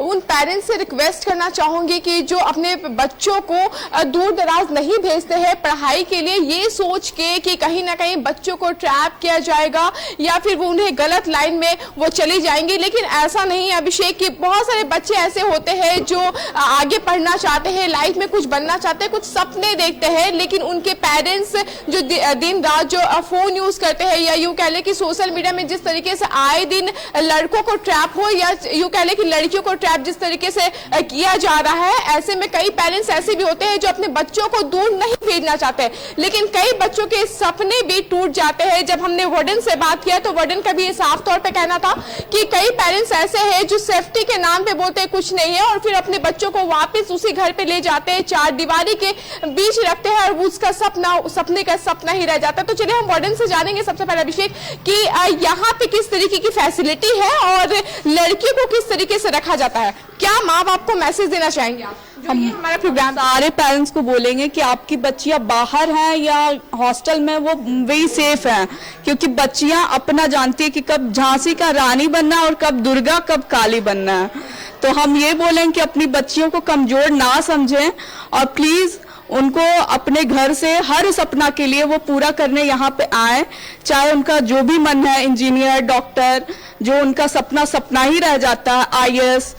उन पेरेंट्स से रिक्वेस्ट करना चाहूंगी कि जो अपने बच्चों को दूर दराज नहीं भेजते हैं पढ़ाई के लिए, ये सोच के कि कहीं ना कहीं बच्चों को ट्रैप किया जाएगा या फिर वो उन्हें गलत लाइन में वो चली जाएंगी। लेकिन ऐसा नहीं है अभिषेक, कि बहुत सारे बच्चे ऐसे होते हैं जो आगे पढ़ना चाहते हैं, लाइफ में कुछ बनना चाहते हैं, कुछ सपने देखते हैं, लेकिन उनके पेरेंट्स जो दिन रात जो फोन यूज करते हैं या यूं कह ले कि सोशल मीडिया में जिस तरीके से आए दिन लड़कों को ट्रैप हो या यूं कह ले कि लड़कियों को ट्रैप जिस तरीके से किया जा रहा है, ऐसे में कई पेरेंट्स ऐसे भी होते हैं जो अपने बच्चों को दूर नहीं भेजना चाहते, लेकिन कई बच्चों के सपने भी टूट जाते हैं। जब हमने वार्डन से बात किया तो वार्डन का भी साफ तौर पे कहना था कि कई पेरेंट्स ऐसे हैं जो सेफ्टी के नाम पे बोलते हैं कुछ नहीं है और फिर अपने बच्चों को वापस उसी घर पे ले जाते हैं, चार दीवारी के बीच रखते हैं और उसका सपने का सपना ही रह जाता है। तो चलिए हम वार्डन से जानेंगे सबसे पहले अभिषेक कि यहाँ पे किस तरीके की फैसिलिटी है और लड़कियों को किस तरीके से रखा जाता है। क्या माँ बाप को मैसेज देना चाहेंगे आप? हम हमारा प्रोग्राम सारे पेरेंट्स को बोलेंगे कि आपकी बच्चियां बाहर हैं या हॉस्टल में, वो वही सेफ हैं, क्योंकि बच्चियां अपना जानती है कि कब झांसी का रानी बनना है और कब दुर्गा कब काली बनना है। तो हम ये बोलेंगे कि अपनी बच्चियों को कमजोर ना समझें और प्लीज उनको अपने घर से हर सपना के लिए वो पूरा करने यहाँ पे आए, चाहे उनका जो भी मन है, इंजीनियर, डॉक्टर, जो उनका सपना ही रह जाता है, आईएएस,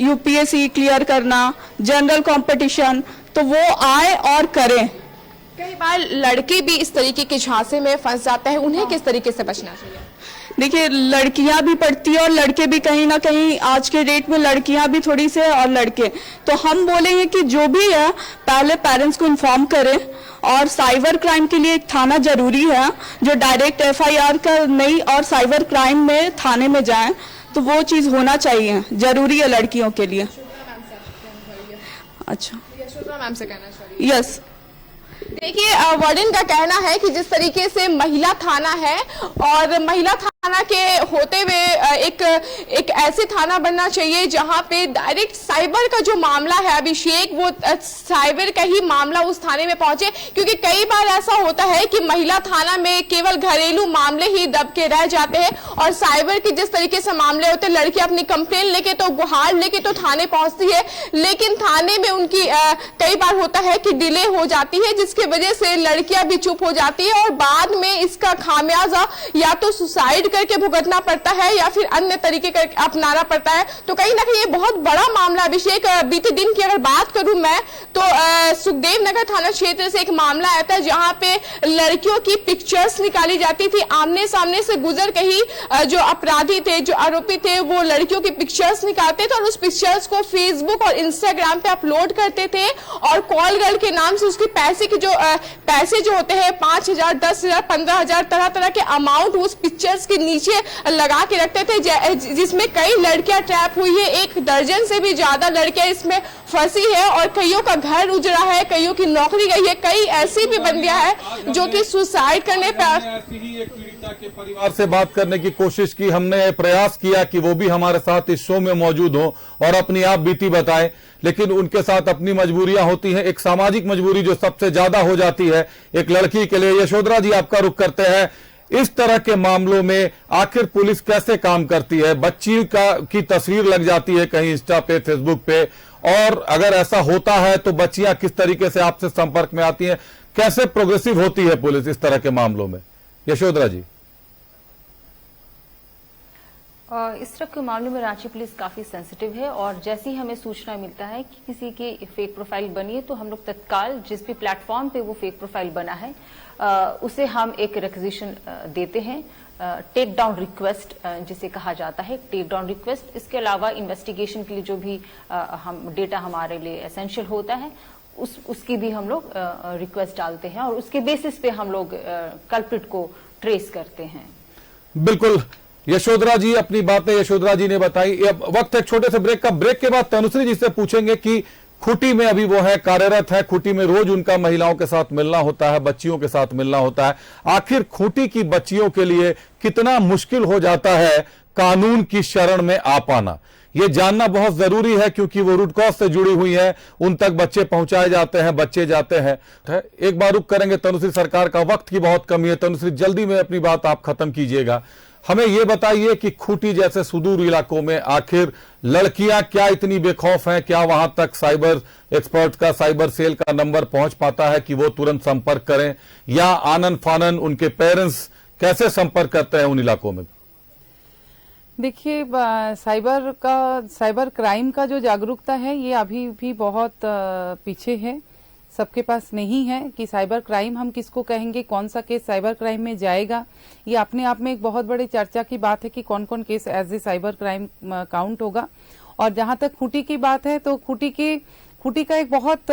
यूपीएससी क्लियर करना, जनरल कंपटीशन, तो वो आए और करें। कई बार लड़के भी इस तरीके के झांसे में फंस जाते हैं, उन्हें किस तरीके से बचना चाहिए? देखिए, लड़कियां भी पढ़ती है और लड़के भी, कहीं ना कहीं आज के डेट में लड़कियां भी थोड़ी से और लड़के, तो हम बोलेंगे कि जो भी है पहले पेरेंट्स को इन्फॉर्म करें और साइबर क्राइम के लिए एक थाना जरूरी है जो डायरेक्ट एफआईआर कर नहीं और साइबर क्राइम में थाने में जाएं, तो वो चीज होना चाहिए, जरूरी है लड़कियों के लिए। अच्छा, मैम से कहना चाहिए। यस, देखिए, वार्डन का कहना है कि जिस तरीके से महिला थाना है और महिला थाना के होते हुए एक ऐसे थाना बनना चाहिए जहां पे डायरेक्ट साइबर का जो मामला है अभिषेक, वो साइबर का ही मामला उस थाने में पहुंचे, क्योंकि कई बार ऐसा होता है कि महिला थाना में केवल घरेलू मामले ही दब के रह जाते हैं और साइबर के जिस तरीके से मामले होते हैं, लड़की अपनी कंप्लेन लेके तो गुहार लेके तो थाने पहुंचती है, लेकिन थाने में उनकी कई बार होता है कि डिले हो जाती है, जिसकी वजह से लड़कियां भी चुप हो जाती है और बाद में इसका खामियाजा या तो सुसाइड करके भुगतना पड़ता है या फिर अन्य तरीके अपनाना पड़ता है। तो कहीं ना कहीं ये बहुत बड़ा मामला। अभिषेक, बीते दिन की अगर बात करूं मैं तो सुखदेव नगर थाना क्षेत्र से एक मामला आया था जहां पे लड़कियों की पिक्चर्स निकाली जाती थी। आमने सामने से गुजर के ही जो अपराधी थे, जो आरोपी थे, वो लड़कियों की पिक्चर्स निकालते थे और उस पिक्चर्स को फेसबुक और इंस्टाग्राम पे अपलोड करते थे और कॉल गर्ल के नाम से उसके पैसे जो होते हैं 5,000, 10,000, 15,000 तरह तरह के अमाउंट उस पिक्चर्स के नीचे लगा के रखते थे, जिसमें कई लड़कियां ट्रैप हुई है। 1 दर्जन से भी ज्यादा लड़कियां इसमें फंसी है और कईयों का घर उजड़ा है, कईयों की नौकरी गई है, कई ऐसी भी बंदियां हैं जो कि सुसाइड करने पर। ऐसी ही एक पीड़िता के परिवार से बात करने की कोशिश की हमने, प्रयास किया कि वो भी हमारे साथ इस शो में मौजूद हो और अपनी आप बीती बताएं, लेकिन उनके साथ अपनी मजबूरियां होती हैं। एक सामाजिक मजबूरी जो सबसे ज्यादा हो जाती है एक लड़की के लिए। यशोधरा जी, आपका रुख करते हैं, इस तरह के मामलों में आखिर पुलिस कैसे काम करती है? बच्ची की तस्वीर लग जाती है कहीं इंस्टा पे, फेसबुक पे, और अगर ऐसा होता है तो बच्चियां किस तरीके से आपसे संपर्क में आती हैं? कैसे प्रोग्रेसिव होती है पुलिस इस तरह के मामलों में? यशोधरा जी। इस तरह के मामले में रांची पुलिस काफी सेंसिटिव है और जैसे ही हमें सूचना मिलता है कि किसी की फेक प्रोफाइल बनी है तो हम लोग तत्काल जिस भी प्लेटफॉर्म पे वो फेक प्रोफाइल बना है उसे हम एक रिक्वेजिशन देते हैं, टेक डाउन रिक्वेस्ट जिसे कहा जाता है, टेक डाउन रिक्वेस्ट। इसके अलावा इन्वेस्टिगेशन के लिए जो भी हम डेटा हमारे लिए एसेंशियल होता है उसकी भी हम लोग रिक्वेस्ट डालते हैं और उसके बेसिस पे हम लोग कल्प्रिट को ट्रेस करते हैं। बिल्कुल यशोधरा जी, अपनी बातें यशोधरा जी ने बताई। अब वक्त है छोटे से ब्रेक का। ब्रेक के बाद तनुश्री जी से पूछेंगे कि खूंटी में अभी वो है, कार्यरत है, खूंटी में रोज उनका महिलाओं के साथ मिलना होता है, बच्चियों के साथ मिलना होता है। आखिर खूंटी की बच्चियों के लिए कितना मुश्किल हो जाता है कानून की शरण में आ पाना, ये जानना बहुत जरूरी है, क्योंकि वो रूट कॉज से जुड़ी हुई है, उन तक बच्चे पहुंचाए जाते हैं, बच्चे जाते हैं। एक बार रुक करेंगे तनुश्री, सरकार का वक्त की बहुत कमी है। तनुश्री, जल्दी में अपनी बात आप खत्म कीजिएगा। हमें यह बताइए कि खूंटी जैसे सुदूर इलाकों में आखिर लड़कियां क्या इतनी बेखौफ हैं? क्या वहां तक साइबर एक्सपर्ट का, साइबर सेल का नंबर पहुंच पाता है कि वो तुरंत संपर्क करें, या आनन फानन उनके पेरेंट्स कैसे संपर्क करते हैं उन इलाकों में? देखिए, साइबर क्राइम का जो जागरूकता है ये अभी भी बहुत पीछे है, सबके पास नहीं है कि साइबर क्राइम हम किसको कहेंगे, कौन सा केस साइबर क्राइम में जाएगा। ये अपने आप में एक बहुत बड़ी चर्चा की बात है कि कौन कौन case as a cyber crime count होगा। और जहां तक खूंटी की बात है तो खूंटी का एक बहुत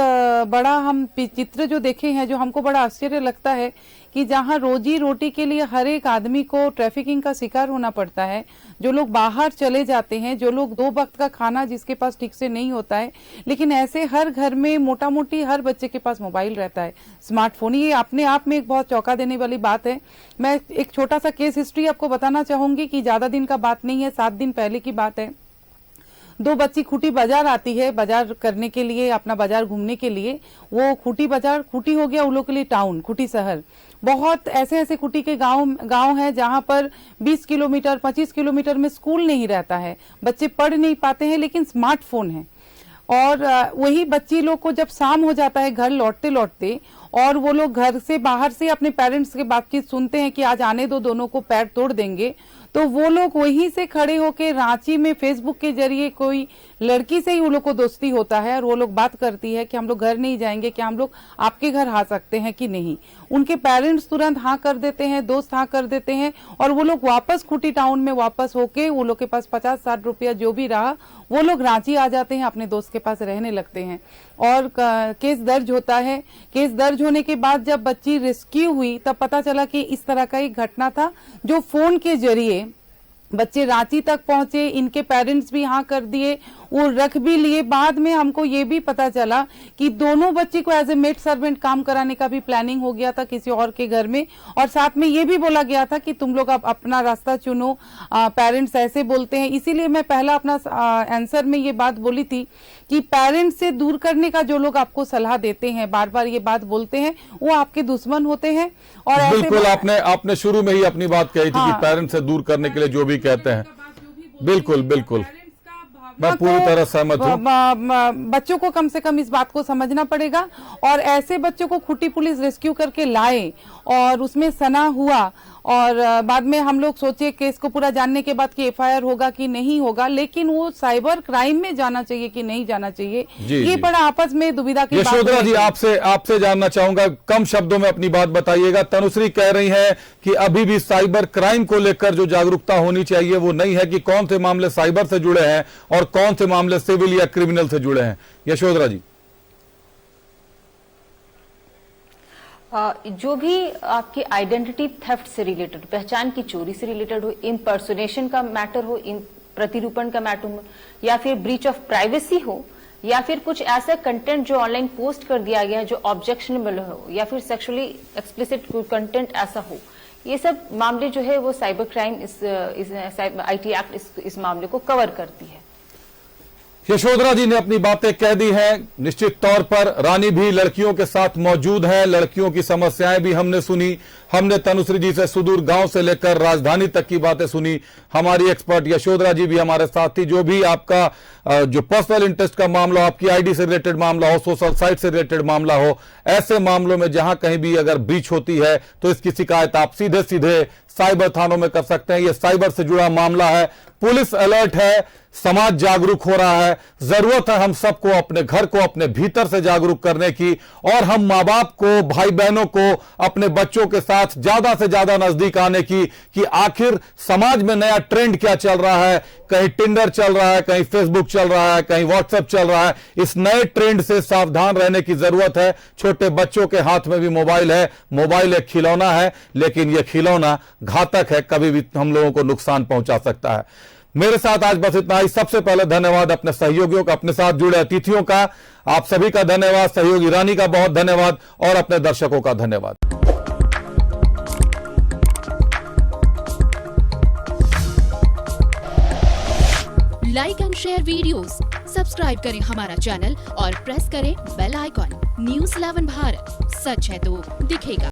बड़ा हम चित्र जो देखे हैं, जो हमको बड़ा आश्चर्य लगता है कि जहां रोजी रोटी के लिए हर एक आदमी को ट्रैफिकिंग का शिकार होना पड़ता है, जो लोग बाहर चले जाते हैं, जो लोग 2 वक्त का खाना जिसके पास ठीक से नहीं होता है, लेकिन ऐसे हर घर में मोटा मोटी हर बच्चे के पास मोबाइल रहता है, स्मार्टफोन। ये अपने आप में एक बहुत चौंका देने वाली बात है। मैं एक छोटा सा केस हिस्ट्री आपको बताना चाहूंगी कि ज्यादा दिन का बात नहीं है, 7 दिन पहले की बात है। 2 बच्ची खूंटी बाजार आती है, बाजार करने के लिए, अपना बाजार घूमने के लिए। वो खूंटी हो गया उन लोगों के लिए टाउन, खूंटी शहर। बहुत ऐसे खूंटी के गांव है जहां पर 20 किलोमीटर 25 किलोमीटर में स्कूल नहीं रहता है, बच्चे पढ़ नहीं पाते हैं, लेकिन स्मार्टफोन है। और वही बच्ची लोग को जब शाम हो जाता है घर लौटते लौटते, और वो लोग घर से बाहर से अपने पेरेंट्स की बातचीत सुनते हैं कि आज आने दो, दोनों को पैर तोड़ देंगे, तो वो लोग वहीं से खड़े होके रांची में फेसबुक के जरिए कोई लड़की से ही उन लोग को दोस्ती होता है और वो लोग बात करती है कि हम लोग घर नहीं जाएंगे, क्या हम लोग आपके घर आ सकते हैं कि नहीं। उनके पेरेंट्स तुरंत हाँ कर देते हैं, दोस्त हाँ कर देते हैं, और वो लोग वापस खूंटी टाउन में वापस होके वो लोग के पास 50-60 रुपया जो भी रहा, वो लोग रांची आ जाते हैं, अपने दोस्त के पास रहने लगते हैं। और केस दर्ज होता है। केस दर्ज होने के बाद जब बच्ची रेस्क्यू हुई तब पता चला कि इस तरह का एक घटना था, जो फोन के जरिए बच्चे रांची तक पहुंचे, इनके पेरेंट्स भी हाँ कर दिए, वो रख भी लिए। बाद में हमको ये भी पता चला कि दोनों बच्ची को एज ए मेड सर्वेंट काम कराने का भी प्लानिंग हो गया था किसी और के घर में, और साथ में ये भी बोला गया था कि तुम लोग अब अपना रास्ता चुनो, पेरेंट्स ऐसे बोलते हैं। इसीलिए मैं पहला अपना आंसर में ये बात बोली थी कि पेरेंट्स से दूर करने का जो लोग आपको सलाह देते हैं, बार बार ये बात बोलते हैं, वो आपके दुश्मन होते हैं। और बिल्कुल आपने शुरू में ही अपनी बात कही थी कि पेरेंट्स से दूर करने के लिए जो भी कहते हैं, बिल्कुल मैं पूरी तरह सहमत हूं। बच्चों को कम से कम इस बात को समझना पड़ेगा, और ऐसे बच्चों को खूंटी पुलिस रेस्क्यू करके लाए और उसमें सना हुआ, और बाद में हम लोग सोचे केस को पूरा जानने के बाद कि FIR होगा कि नहीं होगा, लेकिन वो साइबर क्राइम में जाना चाहिए कि नहीं जाना चाहिए, ये बड़ा आपस में दुविधा की बात। यशोधरा जी, आपसे जानना चाहूंगा, कम शब्दों में अपनी बात बताइएगा। तनुश्री कह रही है कि अभी भी साइबर क्राइम को लेकर जो जागरूकता होनी चाहिए वो नहीं है कि कौन से मामले साइबर से जुड़े हैं और कौन से मामले सिविल या क्रिमिनल से जुड़े हैं। यशोधरा जी, जो भी आपकी आइडेंटिटी थेफ्ट से रिलेटेड, पहचान की चोरी से रिलेटेड हो, इम्पर्सोनेशन का मैटर हो, प्रतिरूपण का मैटर हो, या फिर ब्रीच ऑफ प्राइवेसी हो, या फिर कुछ ऐसा कंटेंट जो ऑनलाइन पोस्ट कर दिया गया है जो ऑब्जेक्शनेबल हो, या फिर सेक्सुअली एक्सप्लिसिट कंटेंट ऐसा हो, ये सब मामले जो है वो साइबर क्राइम IT एक्ट इस मामले को कवर करती है। यशोधरा जी ने अपनी बातें कह दी हैं। निश्चित तौर पर रानी भी लड़कियों के साथ मौजूद है, लड़कियों की समस्याएं भी हमने सुनी। हमने तनुश्री जी से सुदूर गांव से लेकर राजधानी तक की बातें सुनी। हमारी एक्सपर्ट यशोधरा जी भी हमारे साथ थी। जो भी आपका जो पर्सनल इंटरेस्ट का मामला हो, आपकी ID से रिलेटेड मामला हो, सोशल साइट से रिलेटेड मामला हो, ऐसे मामलों में जहां कहीं भी अगर ब्रीच होती है तो इसकी शिकायत आप सीधे सीधे साइबर थानों में कर सकते हैं। यह साइबर से जुड़ा मामला है। पुलिस अलर्ट है, समाज जागरूक हो रहा है। जरूरत है हम सबको अपने घर को अपने भीतर से जागरूक करने की, और हम माँ बाप को, भाई बहनों को अपने बच्चों के साथ ज्यादा से ज्यादा नजदीक आने की, कि आखिर समाज में नया ट्रेंड क्या चल रहा है। कहीं टिंडर चल रहा है, कहीं फेसबुक चल रहा है, कहीं व्हाट्सएप चल रहा है। इस नए ट्रेंड से सावधान रहने की जरूरत है। छोटे बच्चों के हाथ में भी मोबाइल है। मोबाइल एक खिलौना है, लेकिन यह खिलौना घातक है, कभी भी हम लोगों को नुकसान पहुंचा सकता है। मेरे साथ आज बस इतना ही। सबसे पहले धन्यवाद अपने सहयोगियों का, अपने साथ जुड़े अतिथियों का, आप सभी का धन्यवाद। सहयोगी रानी का बहुत धन्यवाद, और अपने दर्शकों का धन्यवाद। Like and share videos, subscribe करें हमारा चैनल और प्रेस करें बेल आइकॉन। News 11 भारत, सच है तो दिखेगा।